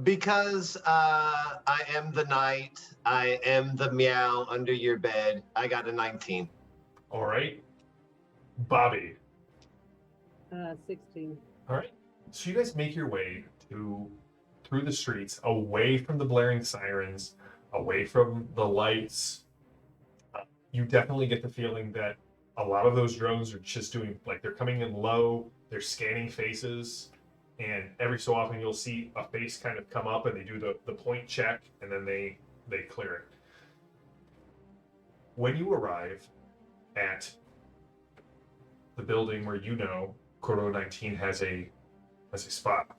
Because I am the knight, I am the meow under your bed. I got a 19. All right. Bobby. 16. All right. So you guys make your way through the streets, away from the blaring sirens, away from the lights. You definitely get the feeling that a lot of those drones are just doing, like, they're coming in low, they're scanning faces, and every so often you'll see a face kind of come up and they do the point check, and then they clear it. When you arrive at the building where Coro 19 has a spot,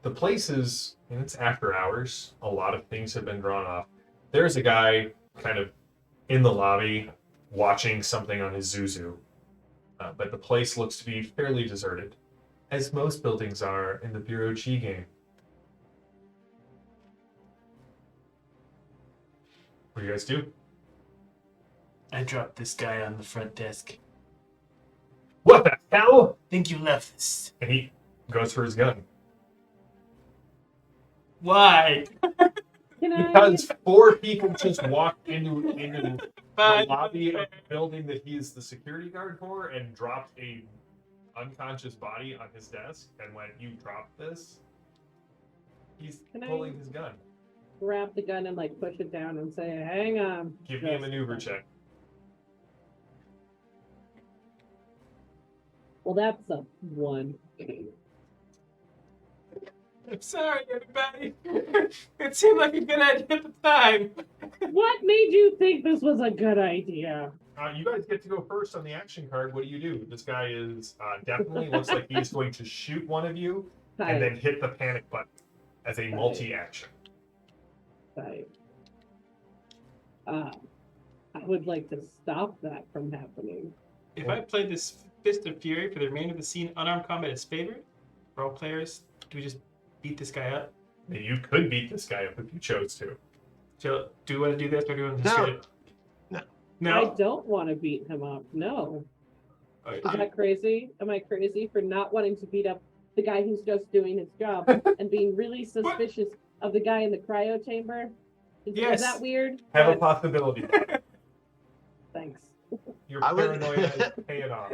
the place is, and it's after hours, a lot of things have been drawn off. There's a guy kind of in the lobby watching something on his Zuzu, but the place looks to be fairly deserted, as most buildings are in the Bureau G game. What do you guys do? I dropped this guy on the front desk. What the hell? Think you left this? And he goes for his gun. Why? Can Because 4 people just walked into the Fine. lobby of the building that he's the security guard for and dropped a unconscious body on his desk. And when you drop this, he's Can pulling his gun. grab the gun and like push it down and say, "Hang on." Give me a Just- maneuver check. Well, that's a 1. I'm sorry, everybody. It seemed like a good idea at the time. What made you think this was a good idea? You guys get to go first on the action card. What do? This guy is definitely looks like he's going to shoot one of you Hi. and then hit the panic button as a multi-action. Hi. I would like to stop that from happening. If I play this Fist of Fury for the remainder of the scene, unarmed combat is favored for all players. Do we just beat this guy up? You could beat this guy up if you chose to. So, do we want to do this or do we want to No. shoot it? No. No. I don't want to beat him up. No. Alright. Is that crazy? Am I crazy for not wanting to beat up the guy who's just doing his job and being really suspicious of the guy in the cryo chamber? Yes. Is that weird? Have a possibility. Thanks. Your I would- paranoia is paying off.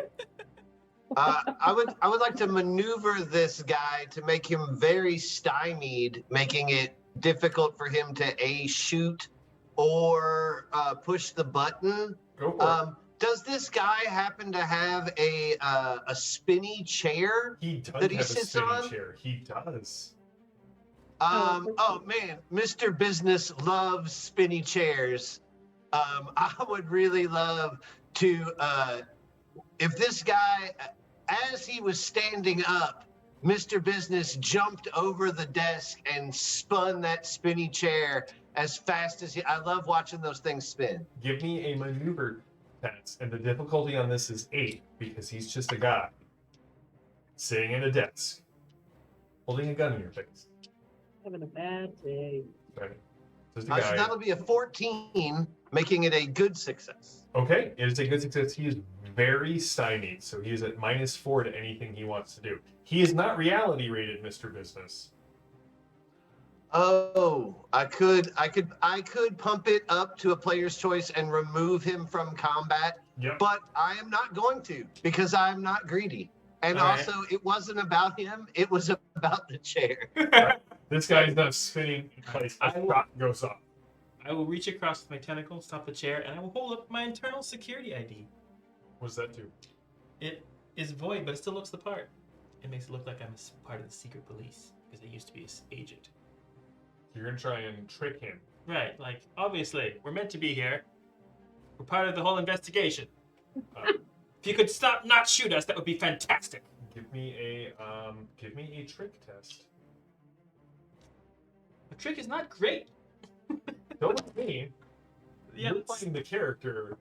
I would like to maneuver this guy to make him very stymied, making it difficult for him to shoot or push the button. Go for it. Does this guy happen to have a spinny chair? He does that he have a sits spinning on? chair. He does. Oh man, Mr. Business loves spinny chairs. I would really love to, if this guy, as he was standing up, Mr. Business jumped over the desk and spun that spinny chair as fast as I love watching those things spin. Give me a maneuver test, and the difficulty on this is 8 because he's just a guy sitting at a desk, holding a gun in your face. Having a bad day. Right? Just a So guy. that'll be a 14, making it a good success. Okay, it is a good success. He is very stymied, so he is at -4 to anything he wants to do. He is not reality rated, Mr. Business. Oh, I could pump it up to a player's choice and remove him from combat, Yep. but I am not going to because I'm not greedy. And All right. also, it wasn't about him; it was about the chair. This guy's not spinning in place. I A will- shot goes off. I will reach across with my tentacle, stop the chair, and I will hold up my internal security ID. What does that do? It is void, but it still looks the part. It makes it look like I'm a part of the secret police because I used to be an agent. You're gonna try and trick him. Right, like obviously we're meant to be here. We're part of the whole investigation. If you could stop, not shoot us, that would be fantastic. Give me a trick test. The trick is not great. Don't with me. Yeah, You're that's- playing the character.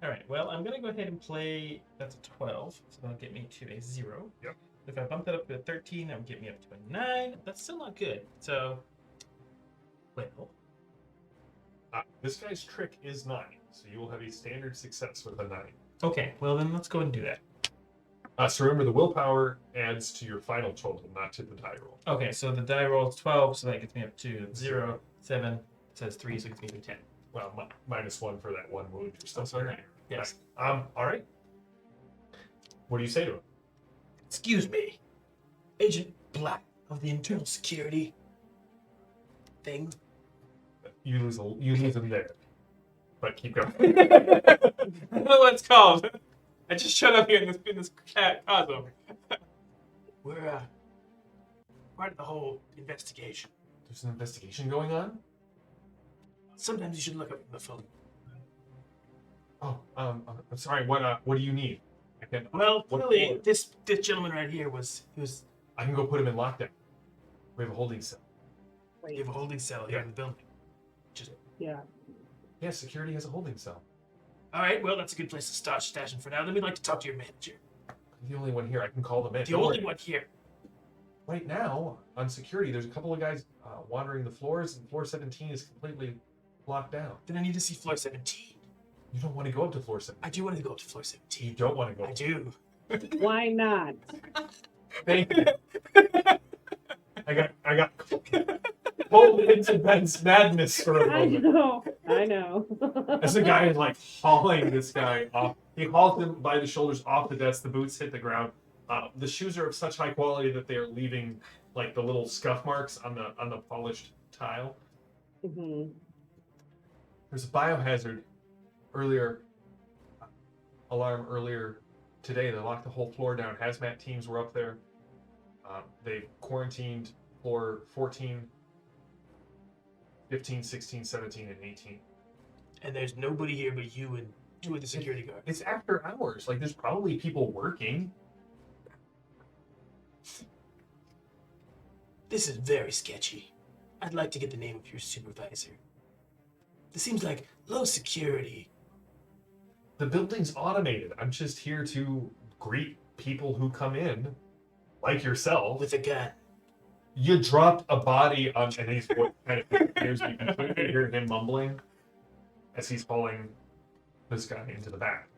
All right. Well, I'm gonna go ahead and play. That's a 12, so that'll get me to a 0. Yep. If I bump that up to a 13, that would get me up to a 9. That's still not good. So, well, This guy's trick is 9, so you will have a standard success with a 9. okay. Well, then let's go ahead and do that. So remember, the willpower adds to your final total, not to the die roll. Okay. So the die roll is 12, so that gets me up to 0, 7. It says 3, so it gets me to 10. Well, -1 for that one wound. You're still sorry. Yes. All right. What do you say to him? Excuse me, Agent Black of the Internal Security thing. You lose him there, but keep going. I don't know what it's called. I just showed up here in this cosmos. We're part of the whole investigation. There's an investigation going on. Sometimes you should look up from the phone. Oh, I'm sorry. What do you need? I can. Well, What clearly for? this gentleman right here was I can go put him in lockdown. We have a holding cell. we have a holding cell here in the building. Just Yeah. Yeah, security has a holding cell. all right. Well, that's a good place to start stashing for now. Then we'd like to talk to your manager, I'm the only one here. I can call them in. the Don't only worry. one here. Right now, on security, there's a couple of guys wandering the floors, and floor 17 is completely locked down. Then I need to see floor 17. You don't want to go up to floor 7. I do want to go up to floor You 17. don't want to go. I do. Why not? Thank you. I got pulled into Ben's madness for a I moment. I know. As the guy is like hauling this guy off, he hauls him by the shoulders off the desk. The boots hit the ground. The shoes are of such high quality that they are leaving like the little scuff marks on the polished tile. Mhm. There's a biohazard alarm earlier today. They locked the whole floor down. Hazmat teams were up there. They quarantined floor 14, 15, 16, 17, and 18. And there's nobody here but you and two of the security guards. It's after hours. Like, there's probably people working. This is very sketchy. I'd like to get the name of your supervisor. This seems like low security. The building's automated. I'm just here to greet people who come in, like yourself. With a gun. You dropped a body on, and he's what kind of disappears. You completely hear him mumbling as he's hauling this guy into the back.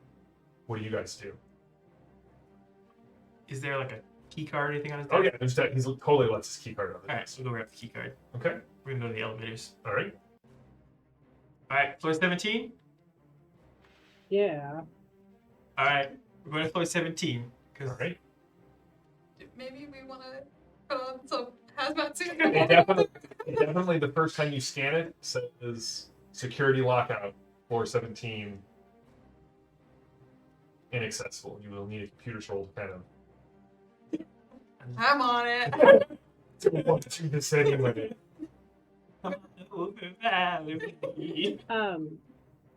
What do you guys do? Is there like a key card or anything on his Oh desk? yeah, there's that. He's totally lets his key card out. Alright, so we'll go grab the key card. Okay. We're gonna go to the elevators. All right. Alright, floor 17? Yeah. Alright, we're going to floor 17. All right. Maybe we want to put on some hazmat suit. Definitely the first time you scan it says security lockout, floor 17, inaccessible. You will need a computer scroll to kind of I'm on it. want to this anyway.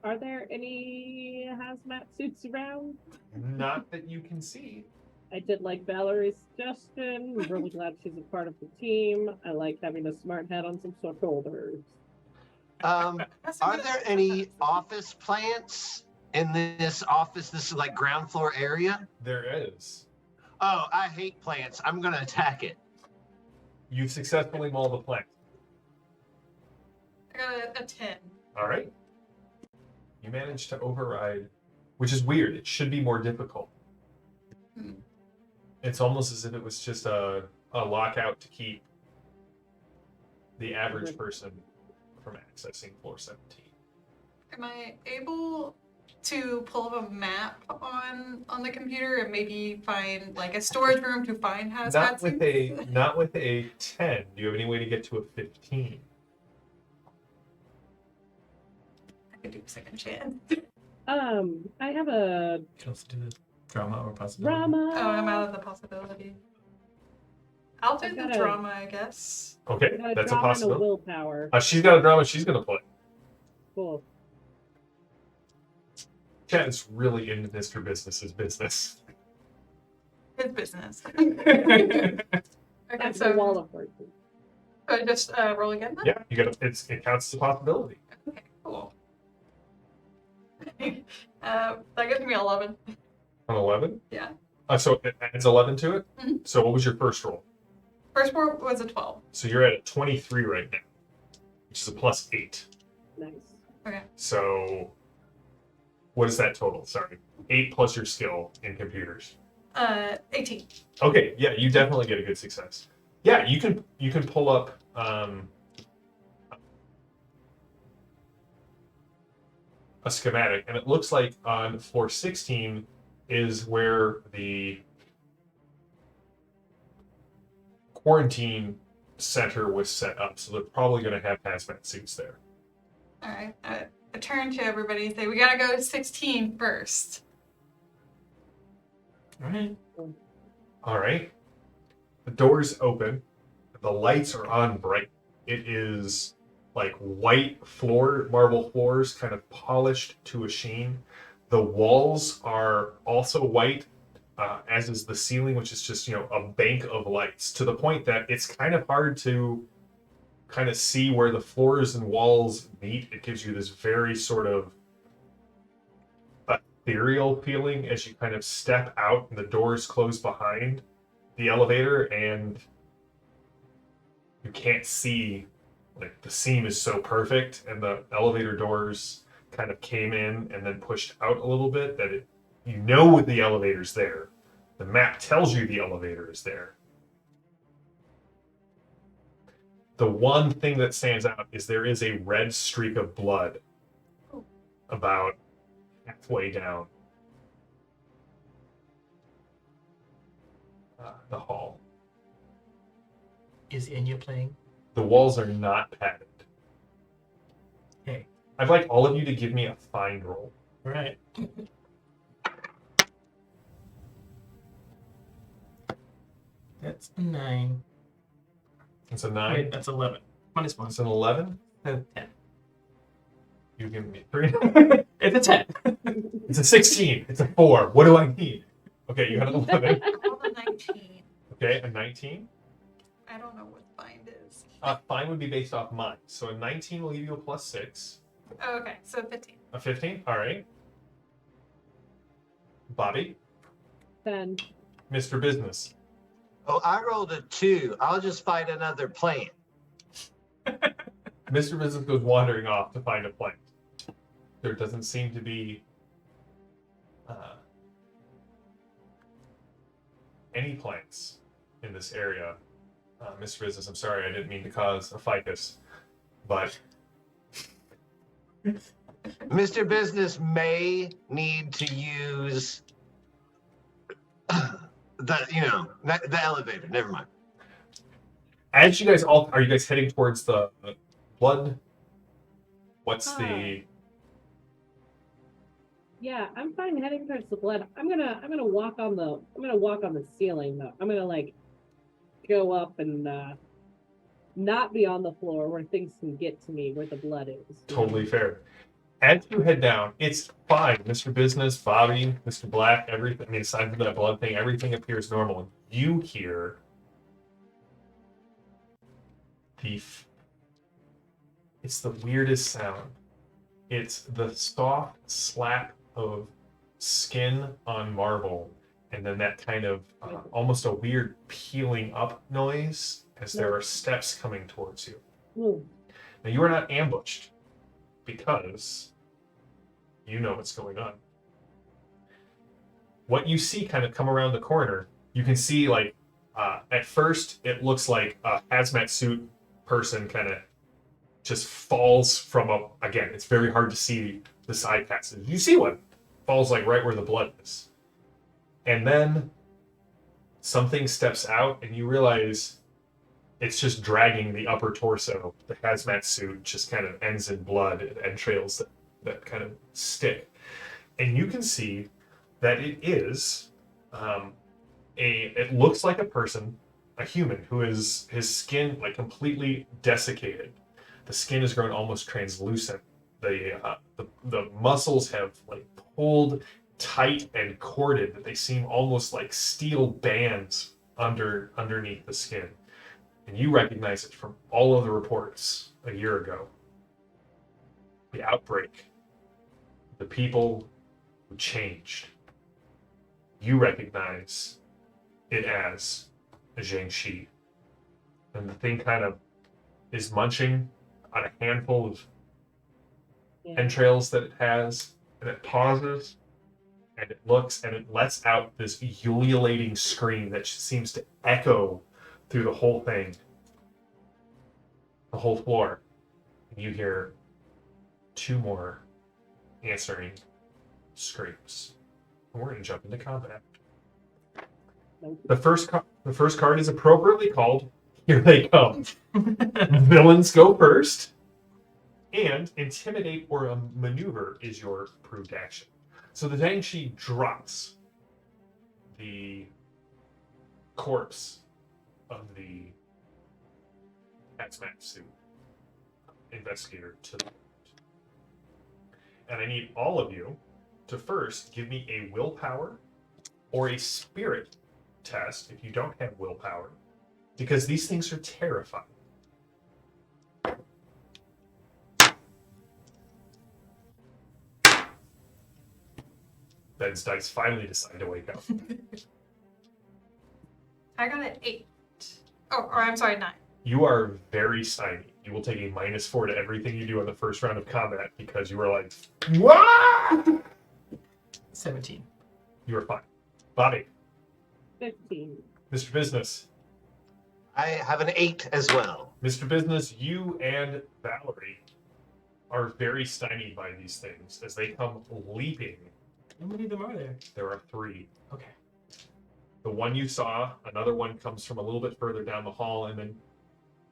Are there any hazmat suits around? Not that you can see. I did like Valerie's suggestion. I'm really glad she's a part of the team. I like having a smart head on some shoulders. Are there any office plants in this office? This is like ground floor area. There is. Oh, I hate plants. I'm gonna attack it. You've successfully mauled the plant. I got a 10. All right. You managed to override, which is weird. It should be more difficult. Hmm. It's almost as if it was just a lockout to keep the average person from accessing floor 17. Am I able to pull up a map on the computer and maybe find like a storage room to find hazmat suits? Not with a 10. Do you have any way to get to a 15? I could do a second chance. I have a You can also do the drama or possibility. drama. Oh, I'm out of the possibility. I'll do I've the got a- drama, I guess. Okay, I got a that's a drama and a possibility. willpower. She's got a drama she's going to play. Cool. Chat is really into Mr. Business's business. His business. Okay, That's so the wall of fortune. I just roll again then? Yeah, you got it counts as a possibility. Okay, cool. That gives me 11. On 11? Yeah. So it adds 11 to it? Mhm. So what was your first roll? First roll was a 12. So you're at a 23 right now, which is a plus 8. Nice. Okay. So what is that total? Sorry. 8 plus your skill in computers. 18. Okay, yeah, you definitely get a good success. Yeah, you can pull up a schematic, and it looks like on floor 16 is where the quarantine center was set up. So they're probably going to have hazmat suits there. All right. I turn to everybody and say, we gotta go to 16 first. Alright. All right. The doors open. The lights are on bright. It is like white marble floors, kind of polished to a sheen. The walls are also white, as is the ceiling, which is just, a bank of lights, to the point that it's kind of hard to kind of see where the floors and walls meet. It gives you this very sort of ethereal feeling as you kind of step out and the doors close behind the elevator, and you can't see Like the seam is so perfect, and the elevator doors kind of came in and then pushed out a little bit that you know the elevator's there. The map tells you the elevator is there. The one thing that stands out is there is a red streak of blood about halfway down the hall. Is Inya playing? The walls are not padded. Okay. I'd like all of you to give me a find roll. All right. That's a 9. It's a 9. Wait, that's 11. Minus 1. It's an 11. 10. You give me 3. It's a 10. It's a 16. It's a 4. What do I need? Okay, you got an 11. I rolled a 19. Okay, a 19. I don't know what find is. Find would be based off mine. So a 19 will give you a +6. Oh, okay, so 15. A 15. All right. Bobby, 10. Mr. Business. Oh, I rolled a 2. I'll just find another plant. Mr. Business goes wandering off to find a plant. There doesn't seem to be any plants in this area. Mr. Business, I'm sorry, I didn't mean to cause a ficus, but Mr. Business may need to use the elevator. Never mind. as you guys are you guys heading towards the blood? What's the? Yeah, I'm fine heading towards the blood. I'm gonna walk on the ceiling though. I'm gonna like go up and not be on the floor where things can get to me where the blood is. Totally fair. As you head down, it's fine. Mr. Business, Bobby, Mr. Black, everything. I mean, aside from that blood thing, everything appears normal. You hear it's the weirdest sound. It's the soft slap of skin on marble, and then that kind of almost a weird peeling up noise as there are steps coming towards you. Ooh. Now, you are not ambushed because you know what's going on. What you see kind of come around the corner, you can see like at first it looks like a hazmat suit person kind of just falls from again, it's very hard to see the side passes. You see one falls like right where the blood is. And then something steps out and you realize it's just dragging the upper torso. The hazmat suit just kind of ends in blood and entrails that kind of stick. And you can see that it is it looks like a person, a human, who is his skin like completely desiccated. The skin has grown almost translucent. The muscles have like pulled tight and corded that they seem almost like steel bands underneath the skin. And you recognize it from all of the reports a year ago. The outbreak. The people who changed. You recognize it as a Jiangxi. And the thing kind of is munching on a handful of entrails that it has, and it pauses, and it looks, and it lets out this ululating scream that seems to echo through the whole thing, the whole floor. And you hear 2 more answering screams. And we're going to jump into combat. Nope. The first card is appropriately called Here They Come. Villains go first. And intimidate or a maneuver is your proved action. So the Jiangxi drops the corpse of the hazmat suit investigator to the ground. And I need all of you to first give me a willpower or a spirit test if you don't have willpower, because these things are terrifying. Ben's dice finally decide to wake up. I got an 8. Oh, or I'm sorry, 9. You are very stymied. You will take a -4 to everything you do on the first round of combat because you were like, "Wah!" 17. You were fine. Bobby, 15. Mr. Business. I have an 8 as well. Mr. Business, you and Valerie are very stymied by these things as they come leaping. How many of them are there? There are 3. Okay. The one you saw, another one comes from a little bit further down the hall, and then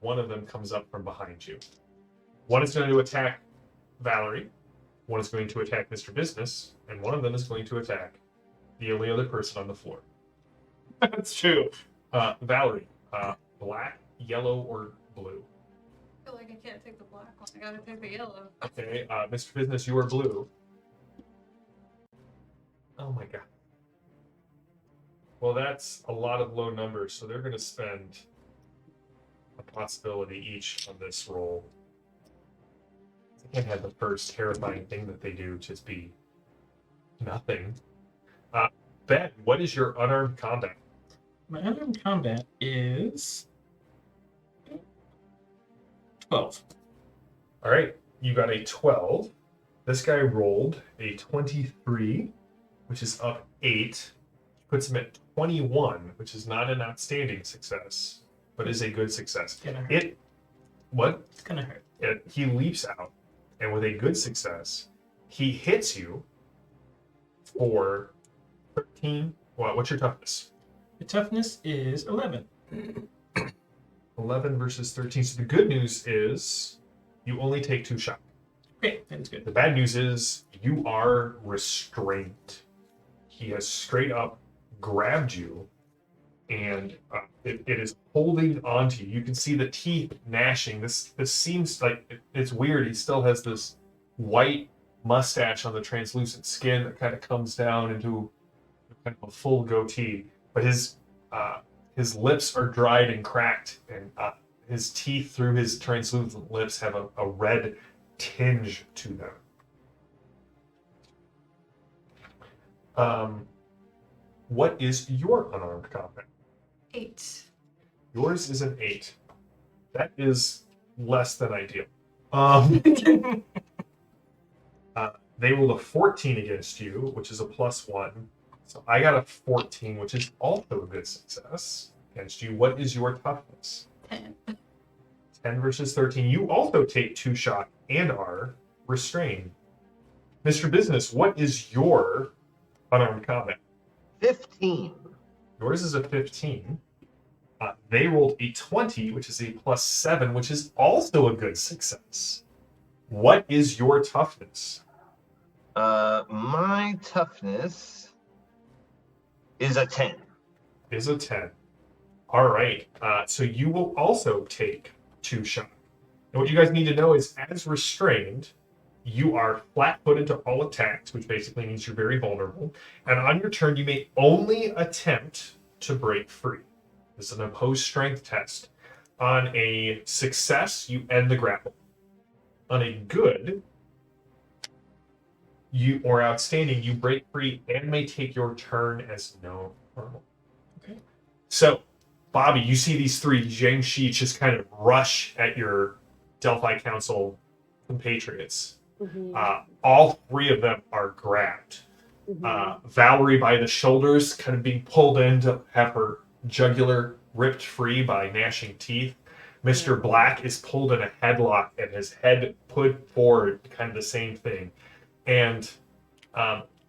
one of them comes up from behind you. One is going to attack Valerie, one is going to attack Mr. Business, and one of them is going to attack the only other person on the floor. That's true. Valerie, black, yellow, or blue? I feel like I can't take the black one. I gotta take the yellow. Okay, Mr. Business, you are blue. Oh my god. Well, that's a lot of low numbers, so they're going to spend a possibility each on this roll. I can't have the first terrifying thing that they do just be nothing. Ben, what is your unarmed combat? My unarmed combat is 12. All right, you got a 12. This guy rolled a 23, which is up 8. Puts him at 21, which is not an outstanding success, but is a good success. It's gonna hurt. What? It's gonna hurt. He leaps out, and with a good success, he hits you for 13. What's your toughness? The toughness is 11. 11 versus 13. So the good news is you only take 2 shots. Okay, that's good. The bad news is you are restrained. He has straight up grabbed you, and it is holding onto you. You can see the teeth gnashing. This seems like it's weird. He still has this white mustache on the translucent skin that kind of comes down into kind of a full goatee. But his lips are dried and cracked, and his teeth through his translucent lips have a red tinge to them. What is your unarmed combat? 8. Yours is an 8. That is less than ideal. They rolled a 14 against you, which is a +1. So I got a 14, which is also a good success against you. What is your toughness? 10. 10 versus 13. You also take 2 shots and are restrained. Mr. Business, what is your unarmed combat? 15. Yours is a 15. They rolled a 20, which is a +7, which is also a good success. What is your toughness? My toughness is a 10. Is a 10. All right. So you will also take 2 shots. And what you guys need to know is, as restrained, you are flat-footed to all attacks, which basically means you're very vulnerable. And on your turn, you may only attempt to break free. This is an opposed strength test. On a success, you end the grapple. On a good, or outstanding, you break free and may take your turn as normal. Okay. So, Bobby, you see these 3 Zhang Shi just kind of rush at your Delphi Council compatriots. All 3 of them are grabbed. Valerie by the shoulders, kind of being pulled in to have her jugular ripped free by gnashing teeth. Mr. Black is pulled in a headlock and his head put forward, kind of the same thing. And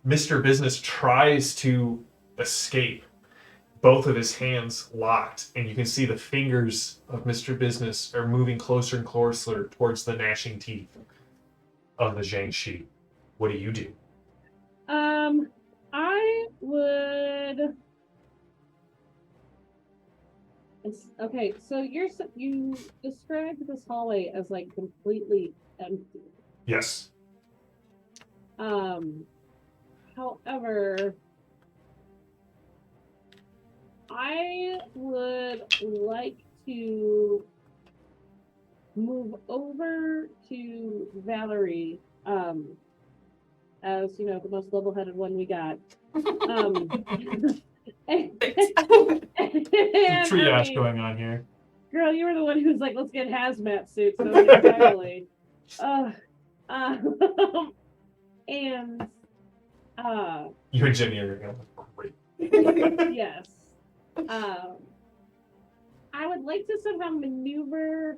Mr. Business tries to escape, both of his hands locked, and you can see the fingers of Mr. Business are moving closer and closer towards the gnashing teeth of the Zhang Shi. What do you do? I would. Okay, so you described this hallway as like completely empty. Yes. However, I would like to move over to Valerie, as you know, the most level-headed one we got. And, Triage I mean, going on here. Girl, you were the one who's like, let's get hazmat suits. And I was like, finally. And You and Jenny are going to great. yes. I would like to somehow maneuver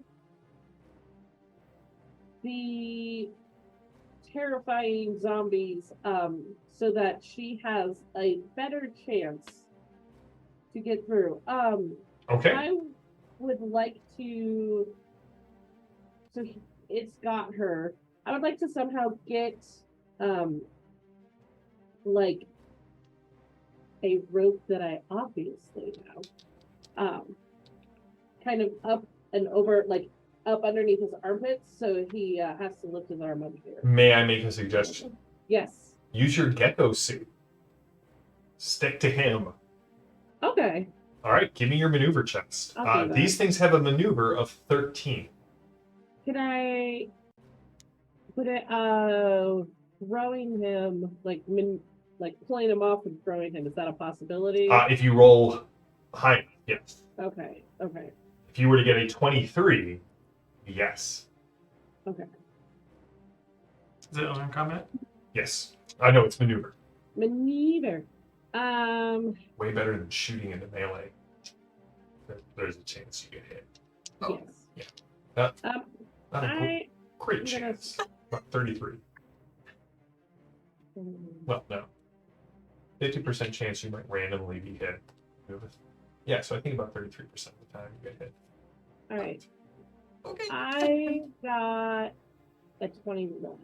the terrifying zombies so that she has a better chance to get through. Okay. I would like to. So it's got her. I would like to somehow get like a rope that I obviously have. Kind of up and over, like up underneath his armpits, so he has to lift his arm up here. May I make a suggestion? Yes. Use your gecko suit. Stick to him. Okay. All right, give me your maneuver checks. I'll do that. These things have a maneuver of 13. Can I put it throwing him like pulling him off and throwing him? Is that a possibility? If you roll high enough, yes. Okay. If you were to get a 23, yes. Okay. Is it unarmed combat? Yes. I know it's maneuver. Maneuver. Way better than shooting into melee. There's a chance you get hit. Yes. Yeah. Not a I great I'm gonna- chance. About 33. Well, no. 50% chance you might randomly be hit. Yeah, so I think about 33% of the time you get hit. All right. Okay. I got a 21.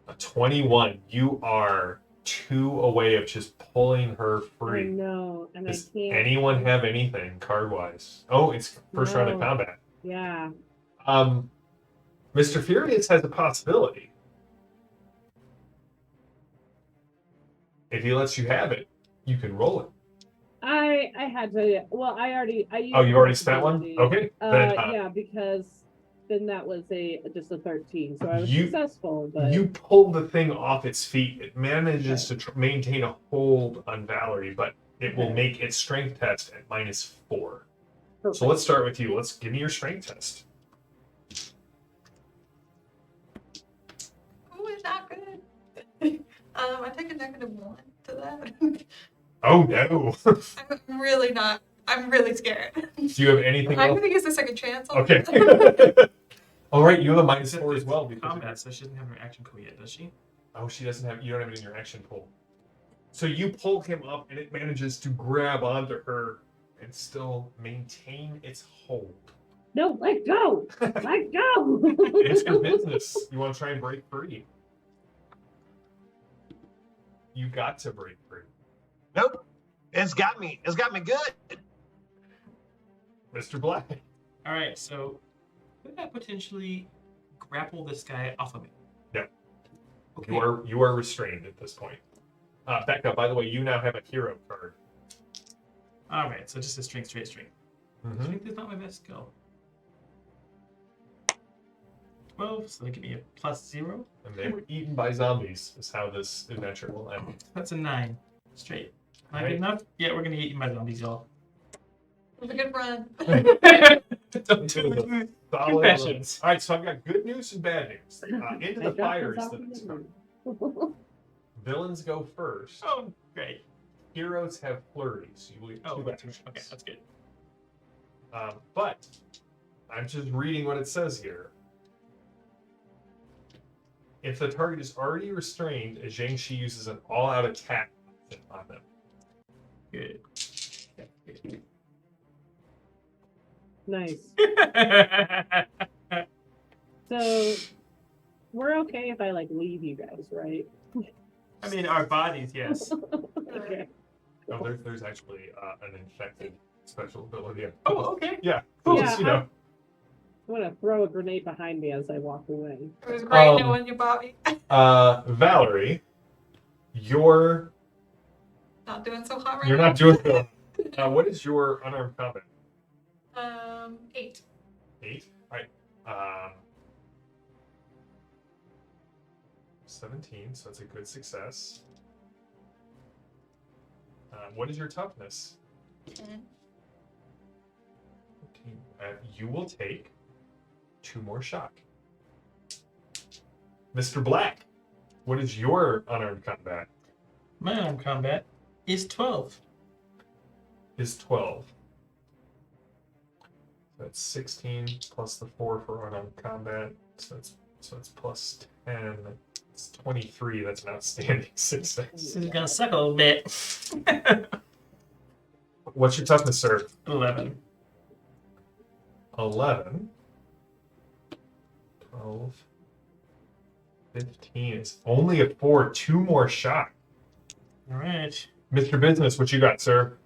A 21. You are 2 away of just pulling her I free. know, and Does I can't. anyone have anything card-wise? Oh, it's first round of No. combat. Yeah. Mr. Furious has a possibility. If he lets you have it, you can roll it. I had to. Well, I used. Oh, you already spent one? possibility. Okay. Then, Yeah, because then that was just a 13, so I was You- successful. But you pull the thing off its feet. It manages to maintain a hold on Valerie, but it will Okay. make its strength test at -4. perfect. So let's start with you. Let's give me your strength test. Oh, it's not good. I take a -1 to that. Oh no. I'm really not. I'm really scared. Do you have anything I'm else? gonna use a second chance. on Okay. that. All right, you have a Except -4 as it's well because combat, so she doesn't have her action pool yet, does she? oh, she doesn't have. You don't have it in your action pool. So you pull him up, and it manages to grab onto her and still maintain its hold. No, let go. Let go. It's your business. You want to try and break free? You got to break free, Nope. It's got me. It's got me good. Mr. Black. All right, so could I potentially grapple this guy off of me? No. Okay. You are restrained at this point. Becca, by the way, you now have a hero card. All right, so just a strength, straight strength. Mm-hmm. Strength is not my best skill. 12, so they give me a +0. And they were eaten by zombies, is how this adventure will end. That's a 9. Straight. Not Right. good enough? Yeah, we're gonna get eaten by zombies, y'all. It was a good run. Don't do it. Solid Confessions. All right, so I've got good news and bad news. Into I the dropped fires this off that in it's the come. room. Villains go first. Oh, great. Heroes have flurries. You will get Oh, two that's actions. okay, that's good. But I'm just reading what it says here. If the target is already restrained, a Zhangxi uses an all-out attack on them. Good. Yeah, good. Nice. So we're okay if I like leave you guys, right? I mean, our bodies, yes. Okay. Oh, there's actually an infected special ability. Oh, okay. Yeah, Cool. just, you know. I'm gonna throw a grenade behind me as I walk away. It was great Um, knowing you, Bobby. Valerie, you're Not doing so hot right you're now. not doing good. What is your unarmed combat? 8. 8. All right. 17. So that's a good success. What is your toughness? 10. 15. you will take 2 more shock. Mr. Black, what is your unarmed combat? My unarmed combat is 12. Is 12. So that's 16 plus the 4 for unarmed combat. So that's plus 10. It's 23. That's an outstanding success. This is gonna suck a little bit. What's your toughness, sir? 11. 11. 12. 15. It's only a 4. 2 more shock. All right. Mr. Business, what you got, sir?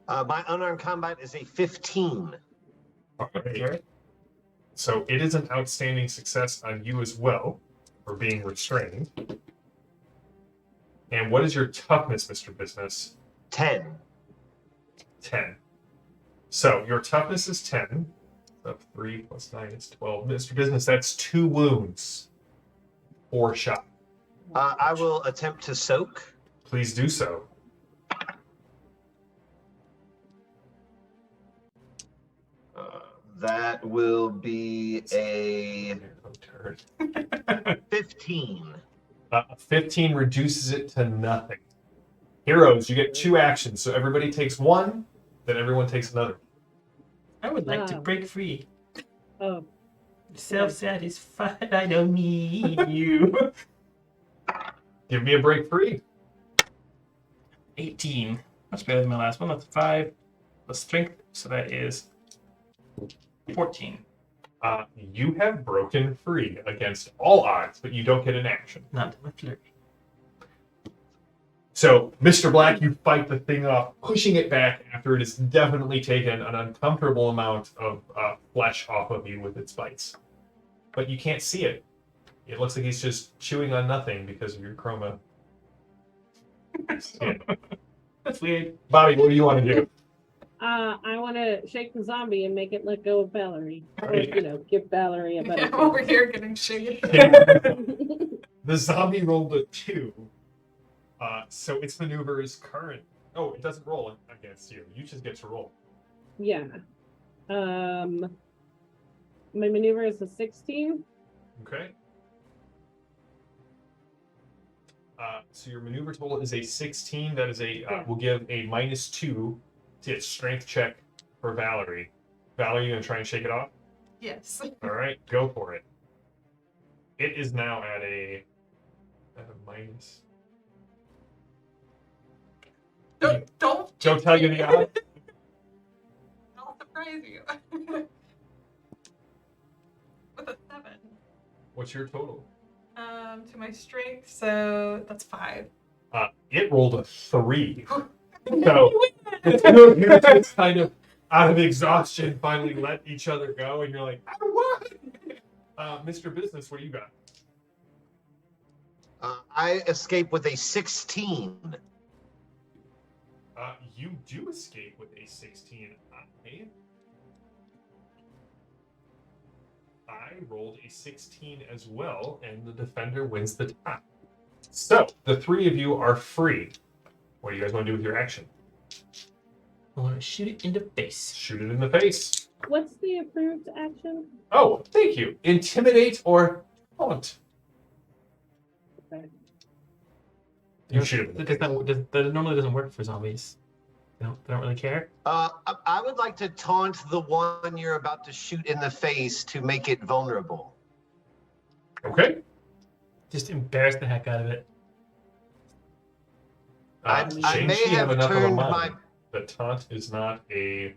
My unarmed combat is a 15. All right. So it is an outstanding success on you as well for being restrained. And what is your toughness, Mr. Business? 10. 10. So your toughness is 10. So 3 plus 9 is 12. Mr. Business, that's 2 wounds. 4 shot. I will attempt to soak. Please do so. That will be a Turd. 15. 15 reduces it to nothing. Heroes, you get 2 actions. So everybody takes 1, then everyone takes another. I would like to Wow. break free. Oh, Self-satisfied, I don't need you. Give me a break free. 18. Much better than my last one. That's 5 plus strength, so that is 14. You have broken free against all odds, but you don't get an action. Not to my flurry. So, Mr. Black, you fight the thing off, pushing it back after it has definitely taken an uncomfortable amount of flesh off of you with its bites. But you can't see it. It looks like he's just chewing on nothing because of your chroma skin. That's weird. Bobby, what do you want to do? I want to shake the zombie and make it let go of Valerie. Or, Right. give Valerie a better. I'm over here getting shaken. The zombie rolled a 2. So its maneuver is current. Oh, it doesn't roll against you. You just get to roll. Yeah. My maneuver is a 16. Okay. So your maneuver total is a 16. That is a Yeah. we'll give a -2 to its strength check for Valerie. Valerie, you gonna try and shake it off? Yes. All right, go for it. It is now at a minus. Don't Tell you the odds. I'll surprise you. With a 7. What's your total? To my strength, so that's 5. It rolled a 3. So the two of you just kind of out of exhaustion finally let each other go, and you're like, I won! Mr. Business, what do you got? I escape with a 16. You do escape with a 16. I rolled a 16 as well, and the defender wins the tie. So, the 3 of you are free. What do you guys want to do with your action? I want to shoot it in the face. Shoot it in the face. What's the approved action? Oh, thank you. Intimidate or taunt. Okay. You shoot it in the face. That normally doesn't work for zombies. They don't really care. I would like to taunt the one you're about to shoot in the face to make it vulnerable. Okay. Just embarrass the heck out of it. I Shane, may you have enough of a turned mind my. that taunt is not a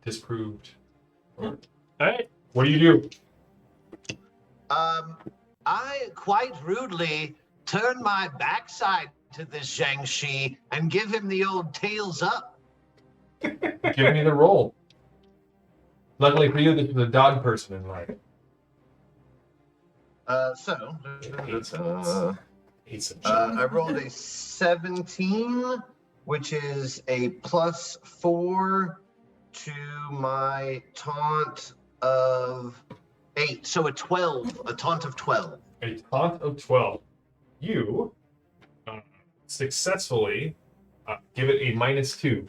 disproved. Hmm. Alright. What do you do? I quite rudely turn my backside to this Jiangxi and give him the old tails up. Give me the roll. Luckily for you, this is a dog person in life. Hates some I rolled a 17, which is a +4 to my taunt of 8. So a 12, a taunt of 12. A taunt of 12. You successfully give it a -2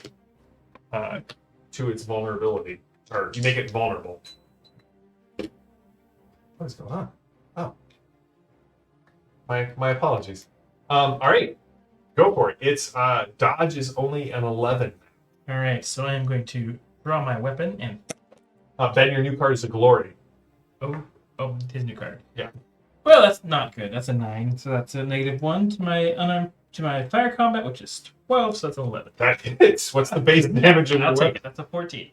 to its vulnerability, or you make it vulnerable. What is going on? Oh, my apologies. All right, go for it. Its dodge is only an 11. All right, so I am going to draw my weapon and Ben, your new card is a glory. oh, his new card. Yeah. Well, that's not good. That's a 9, so that's a -1 to my fire combat, which is 12, so that's an 11. That hits. What's the base damage on your I'll take weapon? it. That's a 14.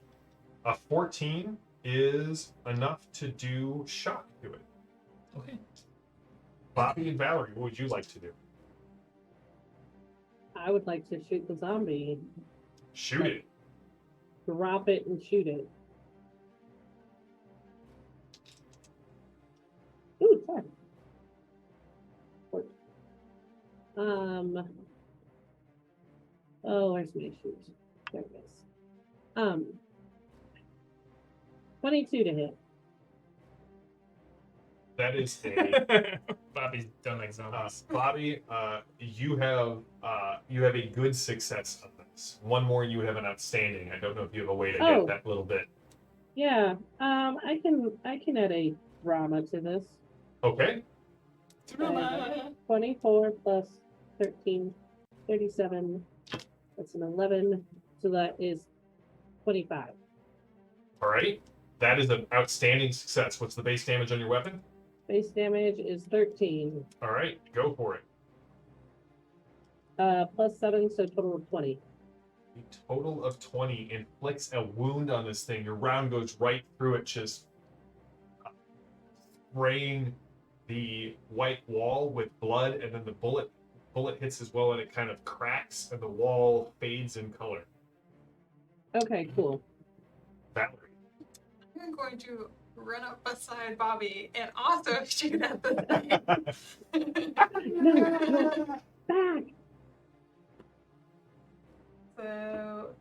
A 14 is enough to do shock to it. Okay. Bobby and Valerie, what would you like to do? I would like to shoot the zombie. Shoot it. Drop it and shoot it. Ooh, 10. Oh, where's my shoot? There it is. 22 to hit. That is a Bobby's done like zombies. Bobby. You have a good success on this. One more, you have an outstanding. I don't know if you have a way to get that little bit. Yeah. I can add a drama to this. Okay. 24 plus 13, 37. That's an 11. So that is 25. All right. That is an outstanding success. What's the base damage on your weapon? Base damage is 13. All right. Go for it. Plus 7, so total of 20. A total of 20 inflicts a wound on this thing. Your round goes right through it, just spraying the white wall with blood, and then the bullet hits as well, and it kind of cracks, and the wall fades in color. Okay, cool. Valerie. I'm going to run up beside Bobby and also shoot at the thing. No, back. So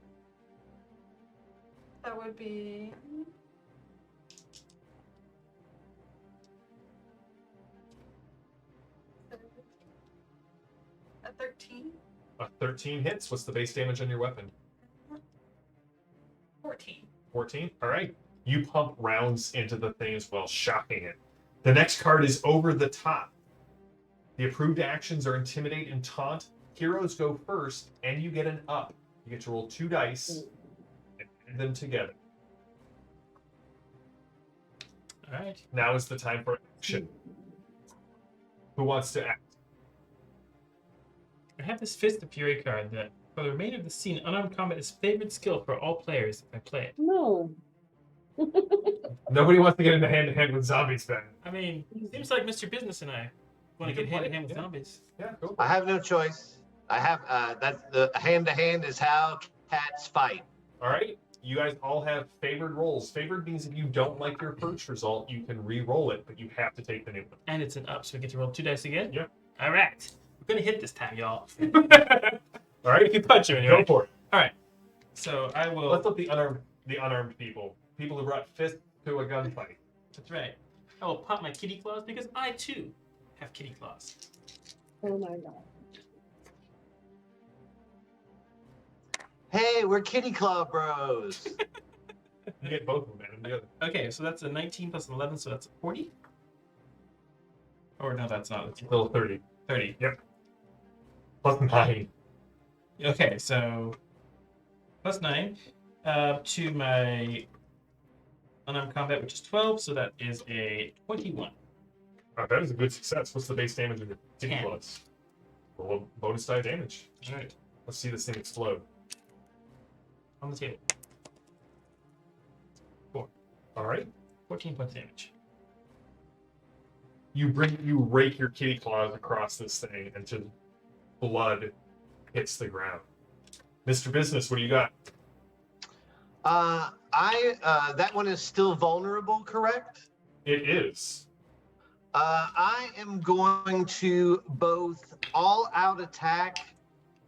that would be a 13. A 13 hits. What's the base damage on your weapon? 14. 14. All right. You pump rounds into the thing as well, shocking it. The next card is Over the Top. The approved actions are Intimidate and Taunt. Heroes go first, and you get an up. You get to roll 2 dice and add them together. All right. Now is the time for action. Who wants to act? I have this Fist of Fury card that, for the remainder of the scene, unarmed combat is favored skill for all players if I play it. No. Nobody wants to get into hand-to-hand with zombies, Ben. I mean, seems like Mr. Business and I want to get hand-to-hand with zombies. Yeah, go for I it. have no choice. I have that's the hand to hand is how cats fight. All right. You guys all have favored rolls. Favored means if you don't like your first result, you can re-roll it, but you have to take the new one. And it's an up, so we get to roll 2 dice again? Yep. All right. We're going to hit this time, y'all. All right. If you punch him, Go anyway. for it. All right. So I will... Let's look the unarmed people. People who brought fists to a gunfight. That's right. I will pop my kitty claws because I, too, have kitty claws. Oh my god. Hey, we're Kitty Claw Bros. You get both of them, man. The other. Okay, so that's a 19 plus an 11, so that's a 40? Or no, that's not. It's Little 30. 30. Plus 9. Okay, so plus 9 to my unarmed combat, which is 12, so that is a 21. Oh, that is a good success. What's the base damage of your kitty 10. claws? Roll a bonus die damage. All right, Let's see this thing explode. on the table. All right. 14 points damage. You rake your kitty claws across this thing, and just blood hits the ground. Mr. Business, what do you got? That one is still vulnerable, correct? It is. I am going to both all-out attack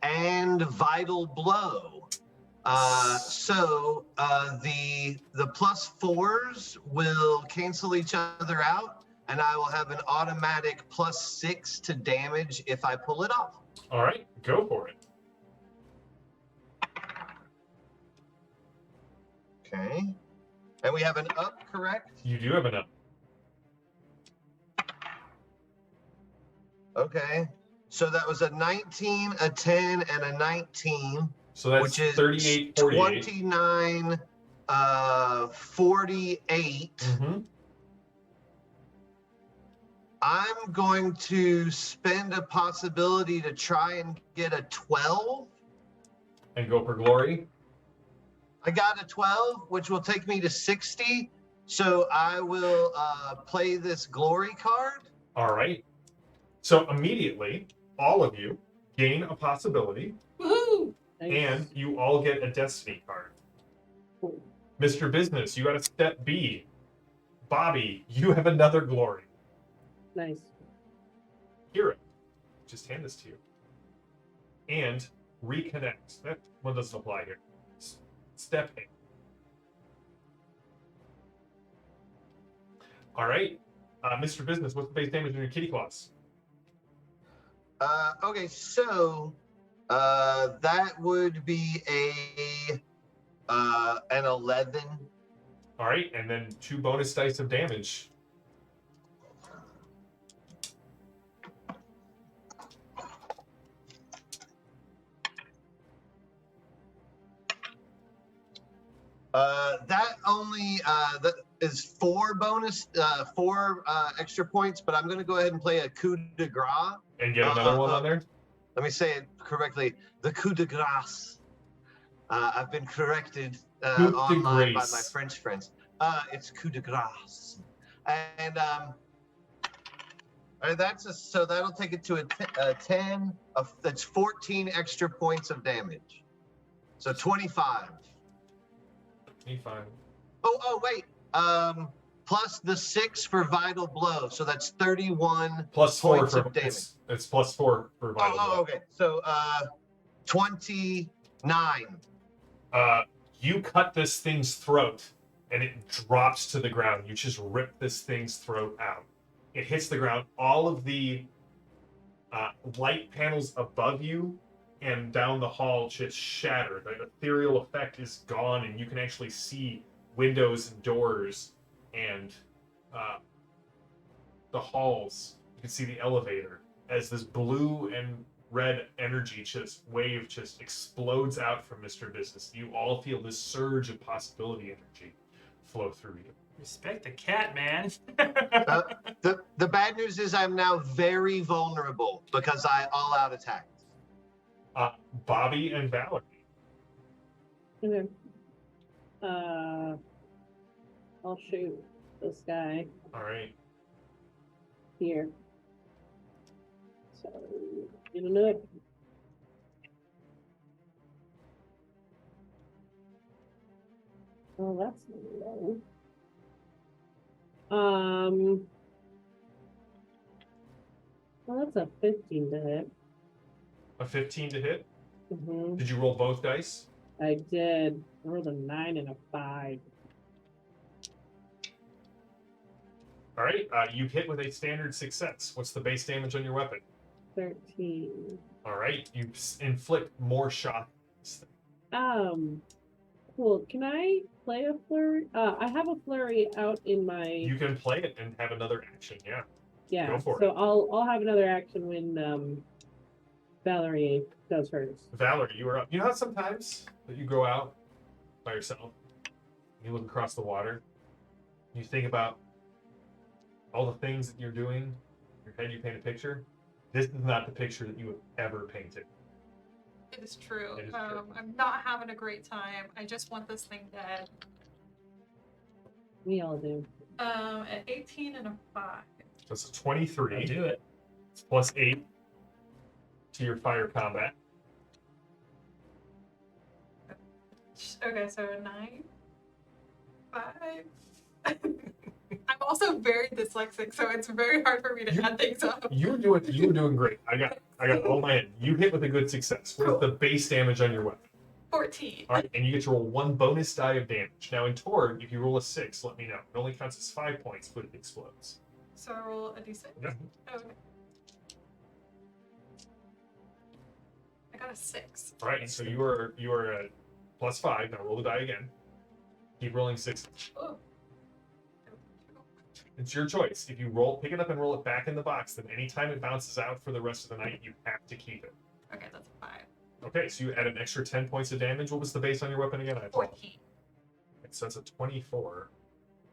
and vital blow. So the +4s will cancel each other out, and I will have an automatic +6 to damage if I pull it off. All right, go for it. Okay. And we have an up, correct? You do have enough. Okay. So that was a 19, a 10, and a 19, So that's which is 38, 48. 29, 48. Mm-hmm. I'm going to spend a possibility to try and get a 12. And go for glory. I got a 12, which will take me to 60. So I will play this glory card. All right. So immediately, all of you gain a possibility, Woohoo! and you all get a destiny card. Cool. Mr. Business, you got a step B. Bobby, you have another glory. Nice. Hero, just hand this to you. And reconnect. That one doesn't apply here. Step A. All right. Mr. Business, what's the base damage on your kitty claws? Okay, so that would be an 11. All right, and then 2 bonus dice of damage. That only that is 4 bonus, 4 extra points, but I'm going to go ahead and play a coup de grace. And get another one on there? Let me say it correctly. The coup de grace. I've been corrected Coup de online by grace. my French friends. It's coup de grace, and so that'll take it to a 10. That's 14 extra points of damage. So 25. 25. Oh wait. Plus the 6 for vital blow, so that's 31 Plus 4 points for of damage. it's plus 4 for vital blow. Okay. So 29. You cut this thing's throat, and it drops to the ground. You just rip this thing's throat out. It hits the ground. All of the light panels above you and down the hall just shatter. The ethereal effect is gone, and you can actually see windows and doors and the halls. You can see the elevator as this blue and red energy wave explodes out from Mr. Business. You all feel this surge of possibility energy flow through you. Respect the cat, man. The bad news is I'm now very vulnerable because I all out attacked. Bobby and Valerie. Okay. I'll shoot this guy All right. here. So, get a note. Oh, that's low. Well, that's a 15 to hit. A 15 to hit. Mm-hmm. Did you roll both dice? I did. I rolled a 9 and a 5. All right. You hit with a standard success. What's the base damage on your weapon? 13. All right. You inflict more shock. Cool. Can I play a flurry? I have a flurry out in my. You can play it and have another action. Yeah. Yeah. Go for so it. I'll have another action when Valerie does hers. Valerie, you are up. You know how sometimes that you go out by yourself, you look across the water, you think about all the things that you're doing. In your head, you paint a picture. This is not the picture that you have ever painted. It is true. It is true. I'm not having a great time. I just want this thing dead. We all do. At 18 and a 5. That's a 23. I'll do it. It's plus 8 to your fire combat. Okay, so 9, 5. I'm also very dyslexic, so it's very hard for me to add things up. You were doing great. I got all my head. You hit with a good success. What's the base damage on your weapon? 14. All right, and you get to roll 1 bonus die of damage. Now in Torg, if you roll a 6, let me know. It only counts as 5 points, but it explodes. So I roll a d6? Yeah. Okay. I got a 6. All right, so you are at plus 5. Now roll the die again. Keep rolling 6. Oh. It's your choice. If you roll, pick it up and roll it back in the box, then anytime it bounces out for the rest of the night, you have to keep it. Okay, that's a 5. Okay, so you add an extra 10 points of damage. What was the base on your weapon again? 14. So that's a 24.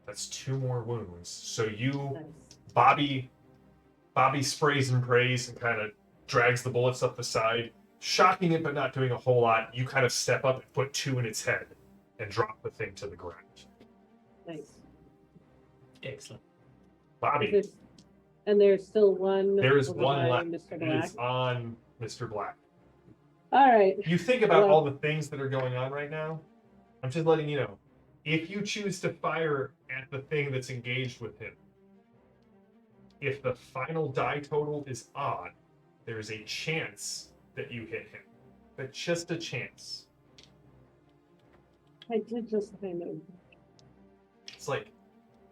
That's 2 more wounds. So you, Nice. Bobby sprays and prays and kind of drags the bullets up the side, shocking it but not doing a whole lot. You kind of step up and put 2 in its head and drop the thing to the ground. Nice. Excellent. Bobby, There's still one. there is over one by left. Mr. It Black. is on Mr. Black. All right. You think about Well- all the things that are going on right now. I'm just letting you know. If you choose to fire at the thing that's engaged with him, if the final die total is odd, there is a chance that you hit him. But just a chance. I did just kind of. It's like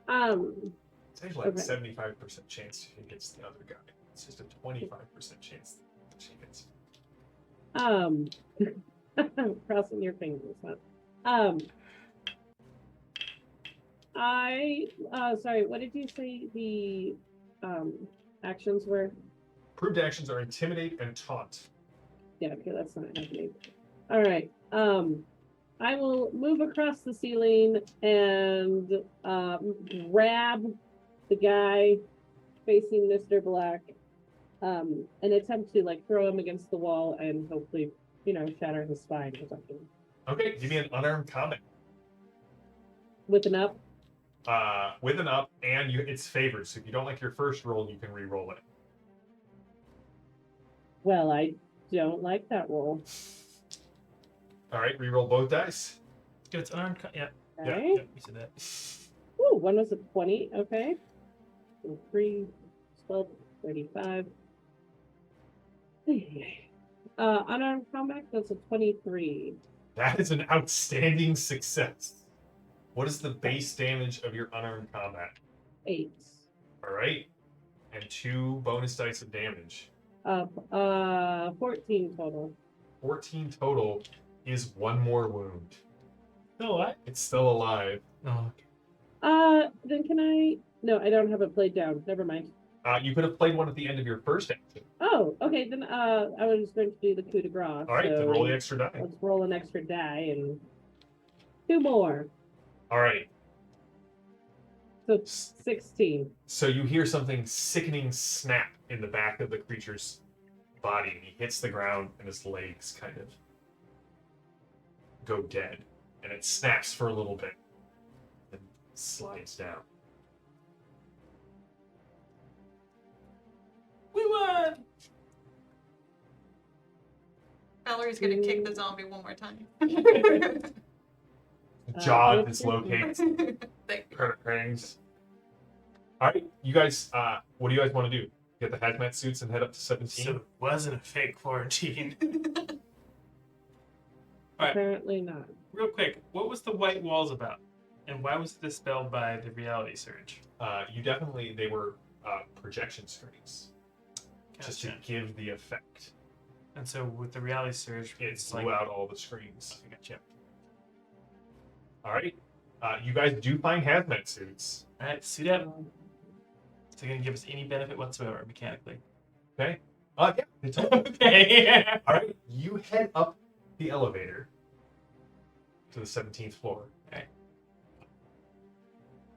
it's actually like Okay. 75% chance he gets the other guy. It's just a 25% chance that she hits him. Crossing your fingers, huh? Sorry, what did you say the actions were? Proved actions are intimidate and taunt. Yeah, okay, that's not happening. All right. I will move across the ceiling and grab the guy facing Mr. Black, and attempt to like throw him against the wall and hopefully, shatter his spine or something. Okay, give me an unarmed combat. With an up. With an up, and it's favored. So if you don't like your first roll, you can re-roll it. Well, I don't like that roll. All right, re-roll both dice. Good, it's unarmed. Yeah, Okay. yeah, you said that. Ooh, one was a 20. Okay. So 3, 12, 35. Unarmed combat, that's a 23. That is an outstanding success. What is the base damage of your unarmed combat? 8. All right, and 2 bonus dice of damage. 14 total. 14 total is 1 more wound. No, what? It's still alive. Oh, okay. Then can I? No, I don't have it played down. Never mind. You could have played one at the end of your first action. Oh, okay. Then I was going to do the coup de grace. All right, then so roll the extra die. Let's roll an extra die and 2 more. All right. So 16. So you hear something sickening snap in the back of the creature's body, and he hits the ground, and his legs kind of go dead, and it snaps for a little bit, and slides down. We won! Valerie's gonna kick the zombie one more time. Jaw Thank dislocates, Thank you. hangs. All right, you guys. What do you guys want to do? Get the hazmat suits and head up to 17. So it wasn't a fake quarantine. Alright. Apparently not. Real quick, what was the white walls about? And why was it dispelled by the reality surge? They were projection screens, just to Gotcha. give the effect. And so with the reality surge, It it's blew like out all the screens. I gotcha. All right, you guys do find hazmat suits. Alright, suit up. Is it gonna give us any benefit whatsoever mechanically? Okay. Yeah. They told you. Okay. All right, you head up the elevator to the 17th floor. Okay.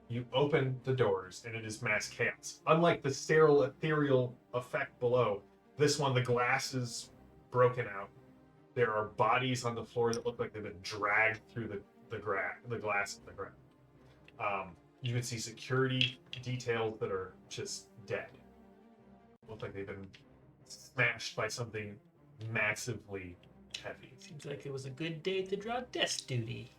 You open the doors, and it is mass chaos. Unlike the sterile, ethereal effect below, this one, the glass is broken out. There are bodies on the floor that look like they've been dragged through the glass in the ground. You can see security details that are just dead. Look like they've been smashed by something massively heavy. Seems like it was a good day to draw desk duty.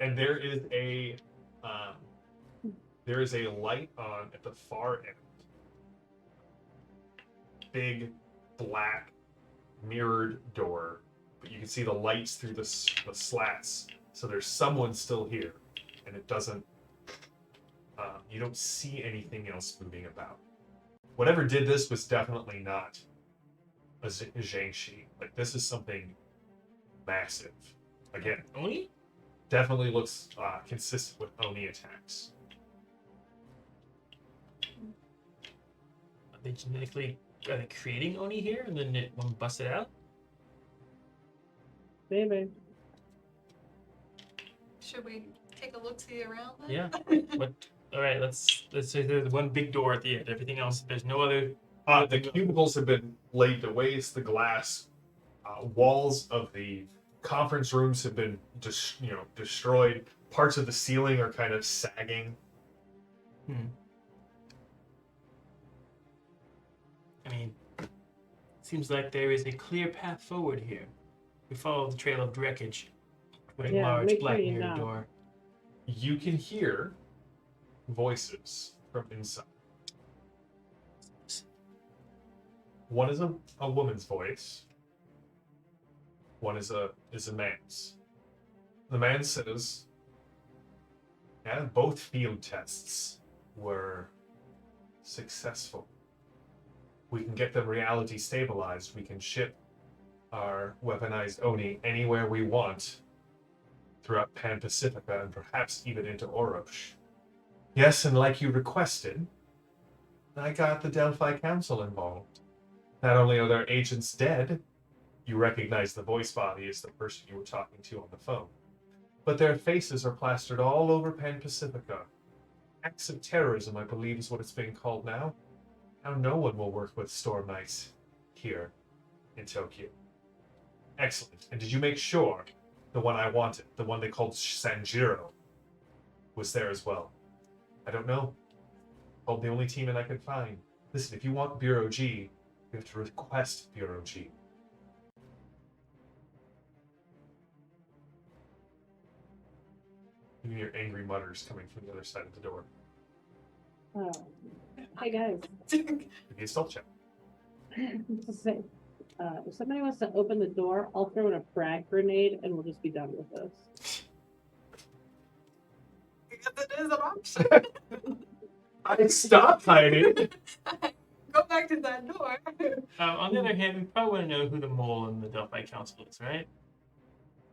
And there is a light on at the far end. Big black mirrored door, but you can see the lights through the slats. So there's someone still here, and it doesn't. You don't see anything else moving about. Whatever did this was definitely not a Zhangxi. Like, this is something massive. Again, Oni? definitely looks consistent with Oni attacks. Are they genetically creating Oni here and then it one bust it out? Maybe. Should we take a look-see around then? Yeah. What? All right, let's say there's one big door at the end. Everything else, there's no other. The cubicles have been laid to waste. The glass walls of the conference rooms have been destroyed. Parts of the ceiling are kind of sagging. I mean, seems like there is a clear path forward here. We follow the trail of wreckage to a Yeah, large make black sure you mirror knock. door. You can hear voices from inside. One is a woman's voice. One is a man's. The man says, "Yeah, both field tests were successful. We can get them reality stabilized. We can ship our weaponized Oni anywhere we want throughout Pan Pacifica and perhaps even into Orosh. Yes, and like you requested, I got the Delphi Council involved. Not only are their agents dead, you recognize the voice body as the person you were talking to on the phone, but their faces are plastered all over Pan Pacifica. Acts of terrorism, I believe, is what it's being called now. Now no one will work with Storm Knights here in Tokyo. Excellent. And did you make sure the one I wanted, the one they called Sanjiro, was there as well? I don't know. Called the only team that I could find. Listen, if you want Bureau G, you have to request Bureau G. You hear angry mutters coming from the other side of the door. Oh. Hey guys. Give me a stealth check. Just say, if somebody wants to open the door, I'll throw in a frag grenade and we'll just be done with this. Because it is an option. I stopped hiding. Go back to that door. On the other hand, we probably want to know who the mole in the Delphi Council is, right?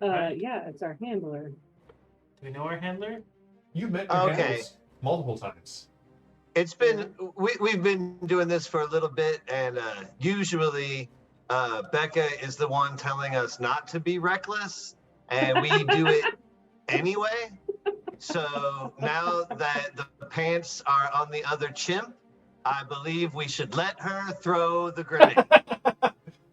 Right. Yeah, it's our handler. Do we know our handler? You've met your Okay. handlers multiple times. It's been we've been doing this for a little bit, and usually Becca is the one telling us not to be reckless, and we do it anyway. So now that the pants are on the other chimp, I believe we should let her throw the grenade.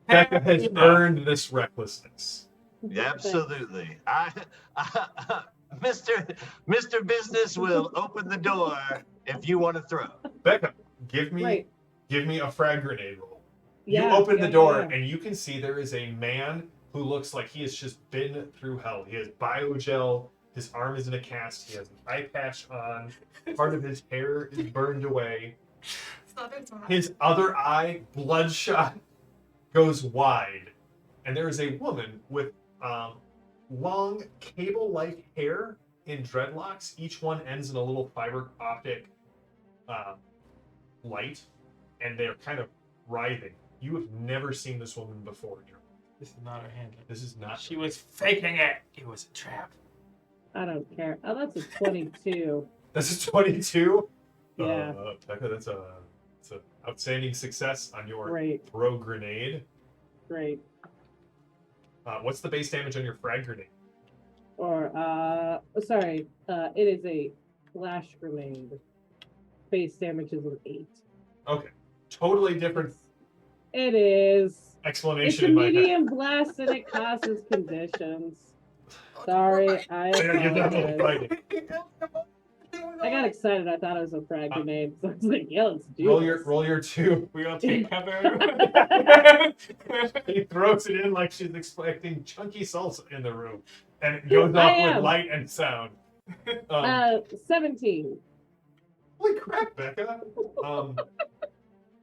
Becca has earned this recklessness. Absolutely. Mr. Business will open the door if you want to throw. Becca, give me Right. a frag grenade roll. Yeah, You open the door yeah. and you can see there is a man who looks like he has just been through hell. He has biogel, his arm is in a cast, he has an eye patch on, part of his hair is burned away. It's not his mouth. His other eye, bloodshot, goes wide. And there is a woman with long cable-like hair in dreadlocks. Each one ends in a little fiber optic light, and they're kind of writhing. You have never seen this woman before. This is not our handler. This is not. She was faking it. It was a trap. I don't care. Oh, that's a 22. This is 22. Yeah. Becca, that's an outstanding success on your Great. throw grenade. Great. What's the base damage on your frag grenade? Or, sorry, it is a flash grenade. Base damage is an 8. Okay, totally different It is. It's explanation a in my head. medium blast and it causes conditions. Sorry, I You're definitely apologize. fighting. I got excited. I thought it was a frag grenade. So I was like, yeah, let's do Roll this. your 2. We all take cover. He throws it in like she's expecting chunky salsa in the room, and it goes off with light and sound. 17. Holy crap, Becca!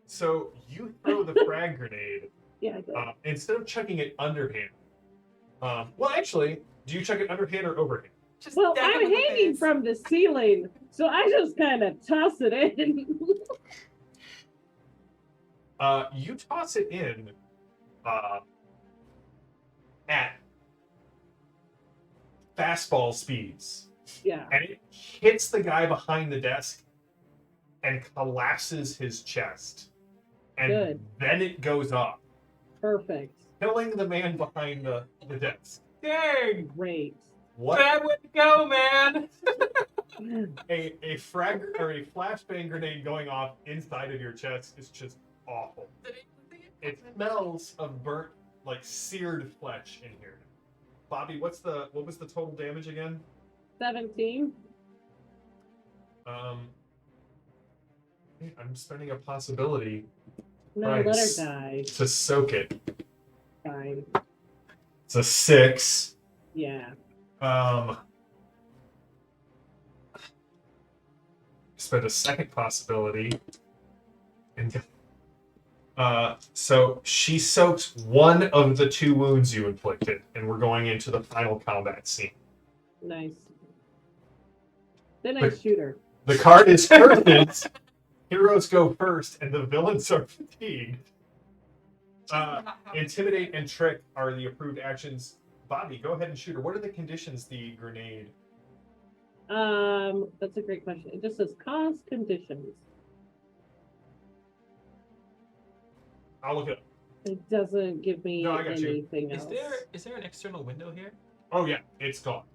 So you throw the frag grenade Yeah, I did. instead of chucking it underhand. Well, actually, do you chuck it underhand or overhand? Just Well, deck him I'm in the hanging face. from the ceiling, so I just kind of toss it in. You toss it in at fastball speeds, Yeah. and it hits the guy behind the desk and collapses his chest. And Good. then it goes off, Perfect. killing the man behind the desk. Dang! Great. What Bad way to go, man! a frag or a flashbang grenade going off inside of your chest is just awful. It smells of burnt, like seared flesh in here. Bobby, what was the total damage again? 17. I'm spending a possibility No, Right. let her die. to soak it. Fine. It's a 6. Yeah. Spend a second possibility. And so she soaks one of the 2 wounds you inflicted, and we're going into the final combat scene. Nice. Then I But- shoot her. The card is curses. Heroes go first, and the villains are fatigued. Intimidate and trick are the approved actions. Bobby, go ahead and shoot her. What are the conditions the grenade? That's a great question. It just says cause conditions. I'll look it up. It doesn't give me No, I got you. anything Is else. there an external window here? Oh yeah, it's gone.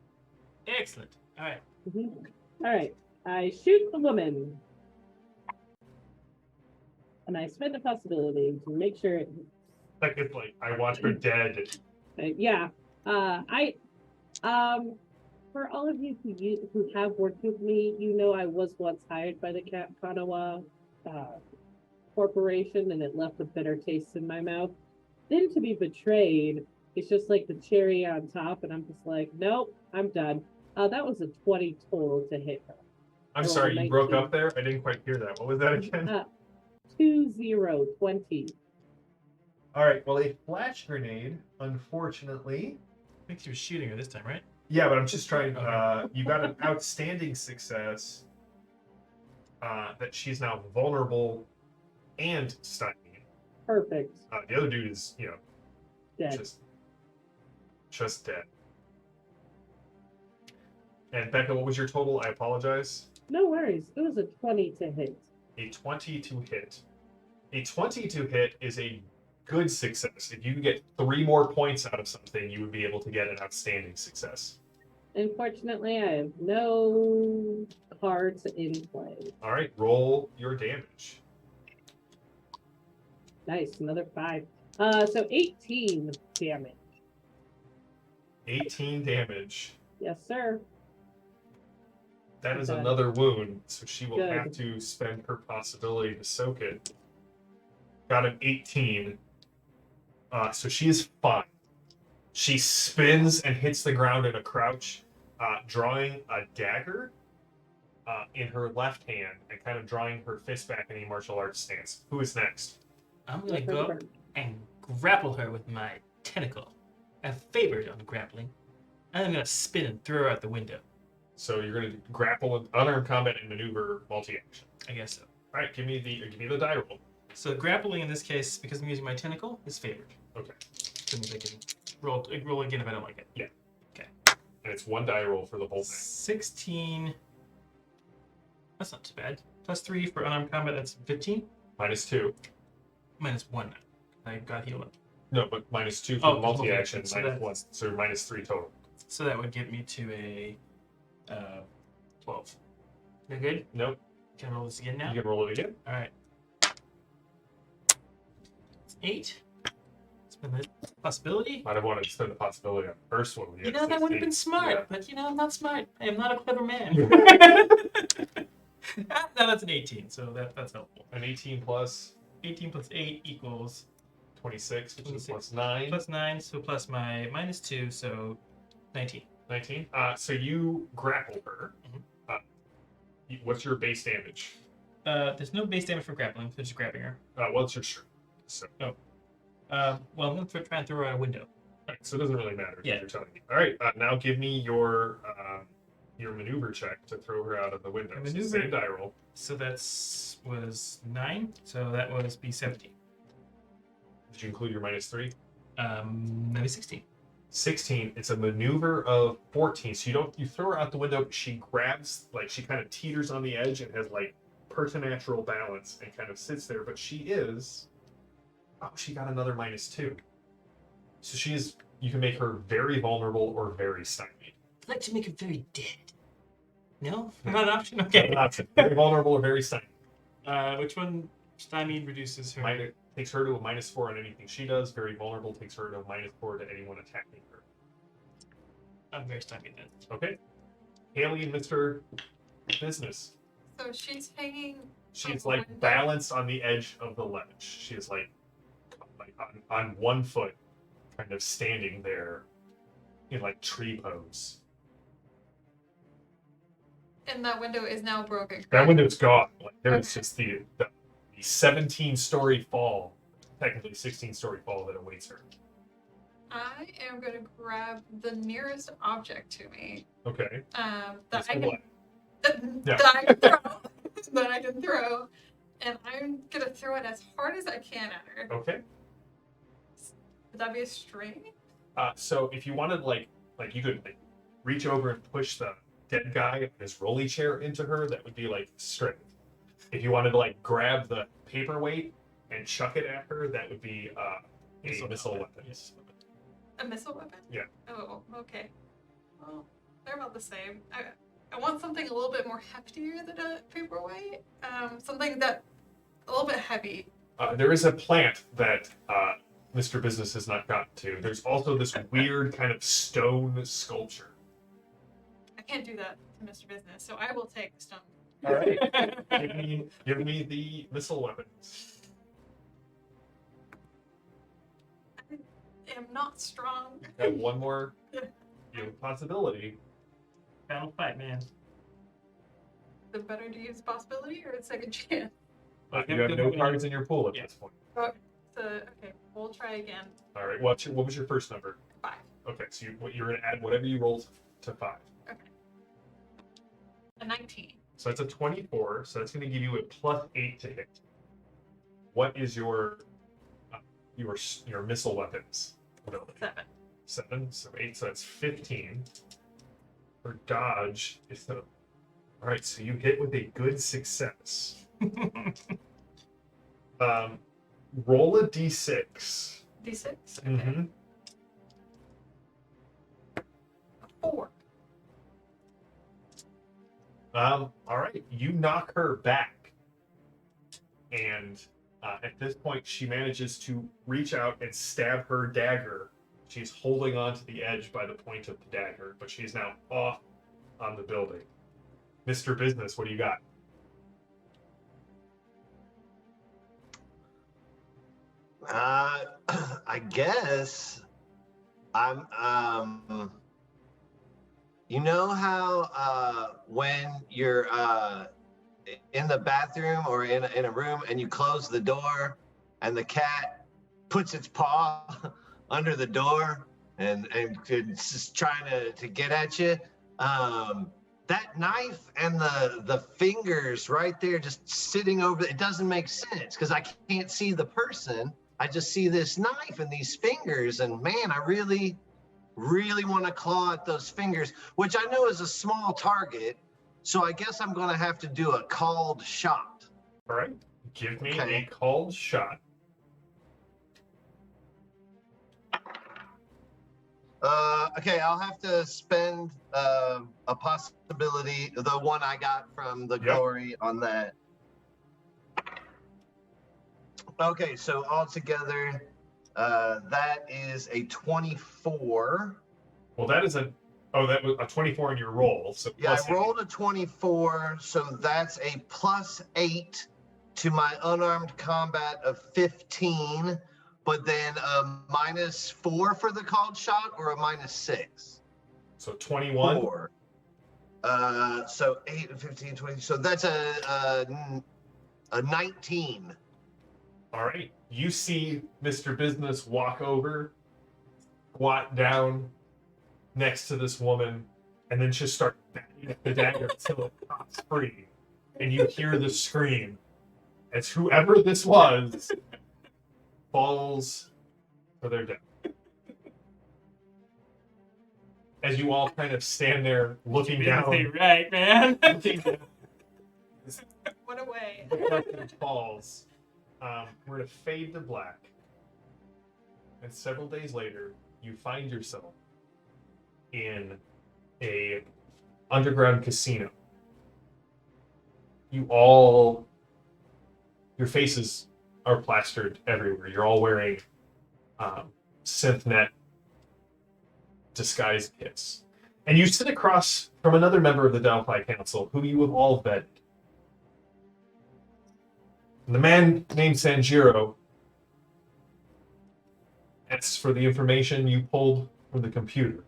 Excellent. All right. Mhm. All right. I shoot the woman. And I spend a possibility to make sure it Like it's like I watch her dead. yeah. For all of you who have worked with me, you know I was once hired by the Kanawa Corporation, and it left a bitter taste in my mouth. Then to be betrayed, it's just like the cherry on top, and I'm just like, nope, I'm done. That was a 20 total to hit her. I'm Oh, sorry, you broke 19. up there. I didn't quite hear that. What was that again? 20. All right. Well, a flash grenade, unfortunately. I think she was shooting her this time, right? Yeah, but I'm just trying. You got an outstanding success. That she's now vulnerable and stunning. Perfect. The other dude is, Dead. just dead. And Becca, what was your total? I apologize. No worries. It was a 20 to hit. A 20 to hit. A 20 to hit is a good success. If you can get 3 more points out of something, you would be able to get an outstanding success. Unfortunately, I have no cards in play. All right, roll your damage. Nice, another 5. So 18 damage. 18 damage. Yes, sir. That is Okay. another wound, so she will Good. have to spend her possibility to soak it. Got an 18. So she is fine. She spins and hits the ground in a crouch, drawing a dagger in her left hand and kind of drawing her fist back in a martial arts stance. Who is next? I'm gonna go up and grapple her with my tentacle. I've favored on grappling. And I'm gonna spin and throw her out the window. So you're going to grapple with unarmed combat and maneuver multi-action. I guess so. All right, give me the die roll. So grappling in this case, because I'm using my tentacle, is favored. Okay. So it means I can roll again if I don't like it. And it's 1 die roll for the whole thing. 16. That's not too bad. Plus 3 for unarmed combat, that's 15. -2. Minus 1. I got healed up. No, but -2 for Oh, the multi-action, okay, so -1. So -3 total. So that would get me to a 12. You're good? Nope. Can I roll this again now? You can roll it again. All right. It's 8. Spend the possibility. Might have wanted to spend the possibility on the first one. You know, that would have been smart, Yeah. but I'm not smart. I am not a clever man. No, that's an 18, so that's helpful. An 18 plus 18 plus 8 equals 26, which is 26. plus 9. plus 9, so plus my minus 2, so 19. 19. So you grapple her. Mhm. What's your base damage? There's no base damage for grappling, so just grabbing her. What's your strength? So, Well, I'm going to try and throw her out a window. alright, so it doesn't really matter. Yeah. You're telling me. All right. Now give me your maneuver check to throw her out of the window. A So maneuver- same die roll. So was 9, so that was be 17. Did you include your -3? Maybe 16. 16. It's a maneuver of 14. So you throw her out the window. She grabs, like she kind of teeters on the edge and has like preternatural balance and kind of sits there. But she got another -2. So you can make her very vulnerable or very stymied. I'd like to make it very dead. No? Not an option? Okay. An option. Very vulnerable or very stymied. Which one? Stymied reduces her. Takes her to a -4 on anything she does. Very vulnerable takes her to a -4 to anyone attacking her. I'm very stymied then. Okay. Haley and Mr. Business. So she's hanging. She's from like the window. balanced on the edge of the ledge. She is like on one foot, kind of standing there in like tree pose. And that window is now broken. That correct? window's gone. Like there's Okay. just the 17-story fall, technically 16-story fall that awaits her. I am going to grab the nearest object to me. Okay. That Let's I go can. black. That I can throw. That I can throw. And I'm going to throw it as hard as I can at her. Okay. Would that be a string? So if you wanted like you could like reach over and push the dead guy in his rolly chair into her, that would be like strength. If you wanted to like grab the paperweight and chuck it at her, that would be a missile weapon. A missile weapon? Yeah. Oh, okay. Well, they're about the same. I want something a little bit more heftier than a paperweight. Something that a little bit heavy. There is a plant that Mr. Business has not gotten to. There's also this weird kind of stone sculpture. I can't do that to Mr. Business, so I will take the stone. All right. give me the missile weapons. I am not strong. Got one more possibility. Battle fight, man. The better to use possibility or a second chance? You have no cards in your pool at Yeah. this point. So, okay, we'll try again. All right. What was your first number? 5. Okay, so you're going to add whatever you roll to 5. Okay. A 19. So that's a 24. So that's going to give you a +8 to hit. What is your missile weapons ability? 7. 7, so 8, so that's 15. For dodge, it's all right. So you hit with a good success. Roll a d6. D6? Okay. Mm-hmm. A 4. All right, you knock her back, and at this point, she manages to reach out and stab her dagger. She's holding on to the edge by the point of the dagger, but she's now off on the building. Mr. Business, what do you got? I guess I'm you know how when you're in the bathroom or in a room and you close the door and the cat puts its paw under the door and it's just trying to get at you, that knife and the fingers right there just sitting over, it doesn't make sense because I can't see the person. I just see this knife and these fingers, and man, I really want to claw at those fingers, which I know is a small target. So I guess I'm going to have to do a called shot. All right, give me Okay. a called shot. Okay, I'll have to spend a possibility, the one I got from the Yep. glory on that. Okay, so altogether, that is a 24. Well, that was a 24 in your roll. So Yeah, plus I rolled a 24, so that's a +8 to my unarmed combat of 15, but then a -4 for the called shot or a -6? So 21. 4. So 8, 15, 20. So that's a 19. All right. You see Mr. Business walk over, squat down next to this woman, and then just start banging at the dagger until it pops free. And you hear the scream as whoever this was falls to their death. as you all kind of stand there looking You didn't down, say right, man. looking down, What a way. the curtain falls. We're to fade to black. And several days later, you find yourself in a underground casino. Your faces are plastered everywhere. You're all wearing synthnet disguise kits. And you sit across from another member of the Delphi Council, who you have all vetted. And the man named Sanjiro asks for the information you pulled from the computer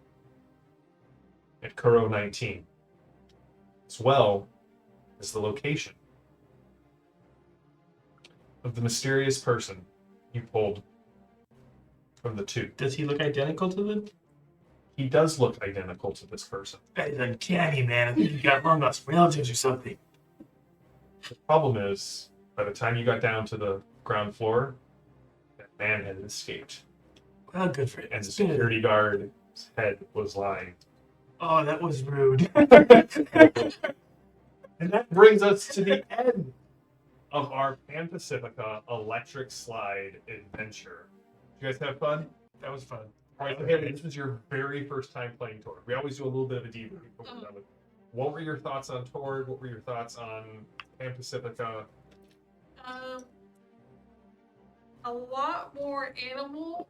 at Kuro 19, as well as the location of the mysterious person you pulled from the tube. Does he look identical to them? He does look identical to this person. That is uncanny, man. I think you got long lost relatives or something. The problem is, by the time you got down to the ground floor, that man had escaped. Well, good for him. And the security guard's head was lying. Oh, that was rude. And that brings us to the end of our Pan Pacifica electric slide adventure. Did you guys have fun? That was fun. All right, so Haley, this was your very first time playing Torg. We always do a little bit of a debrief before we're done with it. What were your thoughts on Torg? What were your thoughts on Pan Pacifica? A lot more animal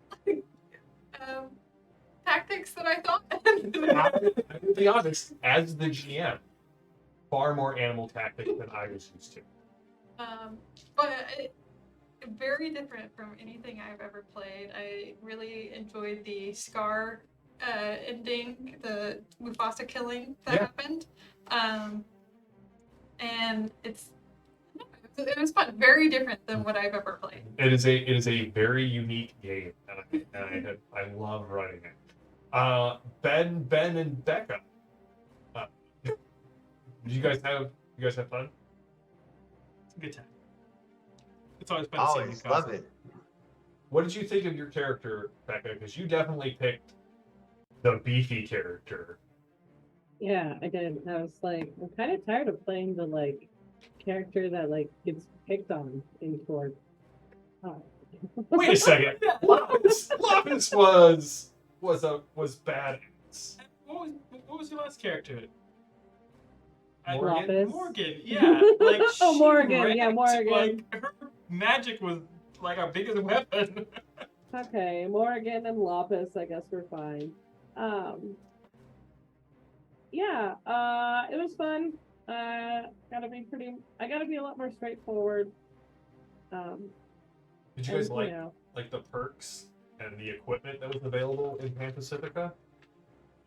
tactics than I thought. I will be honest, as the GM, far more animal tactics than I was used to. But very different from anything I've ever played. I really enjoyed the Scar ending, the Mufasa killing that happened. And it was fun. Very different than what I've ever played. It is a very unique game, and I love running it. Ben, and Becca. Did you guys have fun? It's a good time. It's always fun to see Always you love it. What did you think of your character, Becca? Because you definitely picked the beefy character. Yeah, I did. I was like, I'm kind of tired of playing the like character that like gets picked on in Torg. Wait a second. Lapis was badass. What was your last character? Lapis. Morgan, yeah. Like Oh, she Morgan, yeah, wrecked, Morgan. Like her magic was like our biggest weapon. Okay, Morgan and Lapis, I guess we're fine. Yeah, it was fun. I gotta be a lot more straightforward. Did you guys like the perks and the equipment that was available in Pan Pacifica?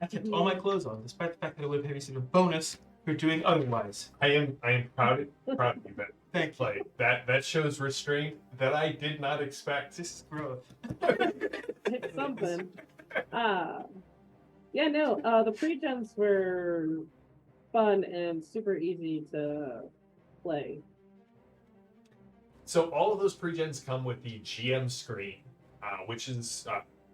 I kept all my clothes on, despite the fact that I would have received a bonus for doing otherwise. I am proud of you, Ben. Thank you. Like that shows restraint that I did not expect. This is growth. It's something. Yeah, no, the pre-gens were fun and super easy to play. So all of those pre-gens come with the GM screen, which is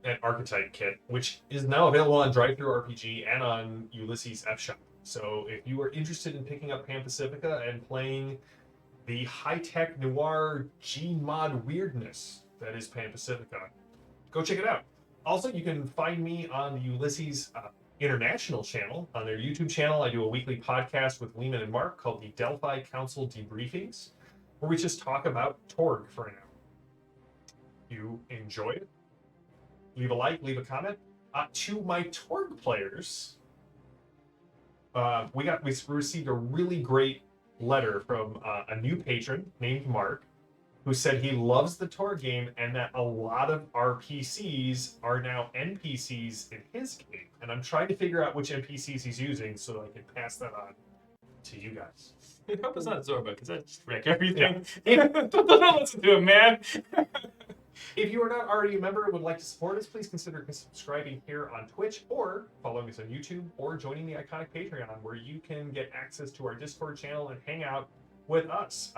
an archetype kit, which is now available on DriveThruRPG and on Ulysses F Shop. So if you are interested in picking up Pan Pacifica and playing the high-tech noir G-mod weirdness that is Pan Pacifica, go check it out. Also, you can find me on the Ulysses International channel. On their YouTube channel, I do a weekly podcast with Lehman and Mark called the Delphi Council Debriefings, where we just talk about Torg for an hour. You enjoy it? Leave a like, leave a comment. To my Torg players, we received a really great letter from a new patron named Mark, who said he loves the Torg game and that a lot of our PCs are now NPCs in his game. And I'm trying to figure out which NPCs he's using so I can pass that on to you guys. I hope it's not Zorba, because that just wreck everything. Don't listen to him, man. If you are not already a member and would like to support us, please consider subscribing here on Twitch or following us on YouTube or joining the iconic Patreon, where you can get access to our Discord channel and hang out with us.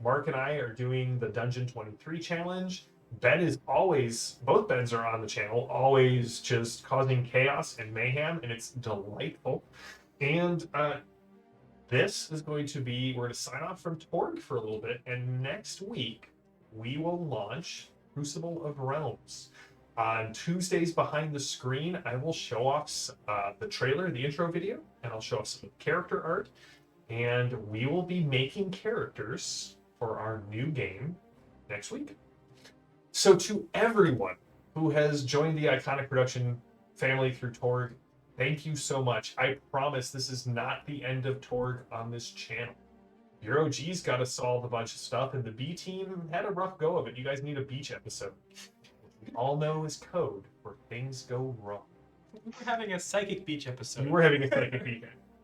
Mark and I are doing the Dungeon 23 challenge. Ben is always, both Bens are on the channel, always just causing chaos and mayhem, and it's delightful. And this is going to be, we're going to sign off from Torg for a little bit, and next week we will launch Crucible of Realms. On Tuesdays behind the screen, I will show off the trailer, the intro video, and I'll show off some character art, and we will be making characters for our new game next week. So to everyone who has joined the Iconic Production family through Torg, thank you so much. I promise this is not the end of Torg on this channel. Your OG's got to solve a bunch of stuff, and the B team had a rough go of it. You guys need a beach episode. We all know is code where things go wrong. We're having a psychic beach episode. We were having a psychic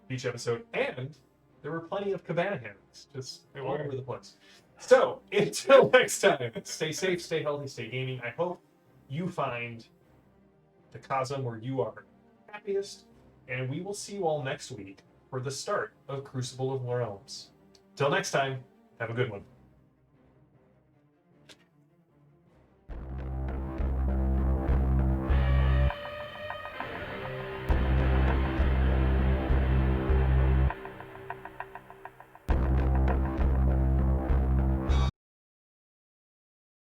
beach episode, and there were plenty of cabana hams just all over the place. So, until next time, stay safe, stay healthy, stay gaming. I hope you find the cosm where you are happiest, and we will see you all next week for the start of Crucible of Realms. Till next time, have a good one.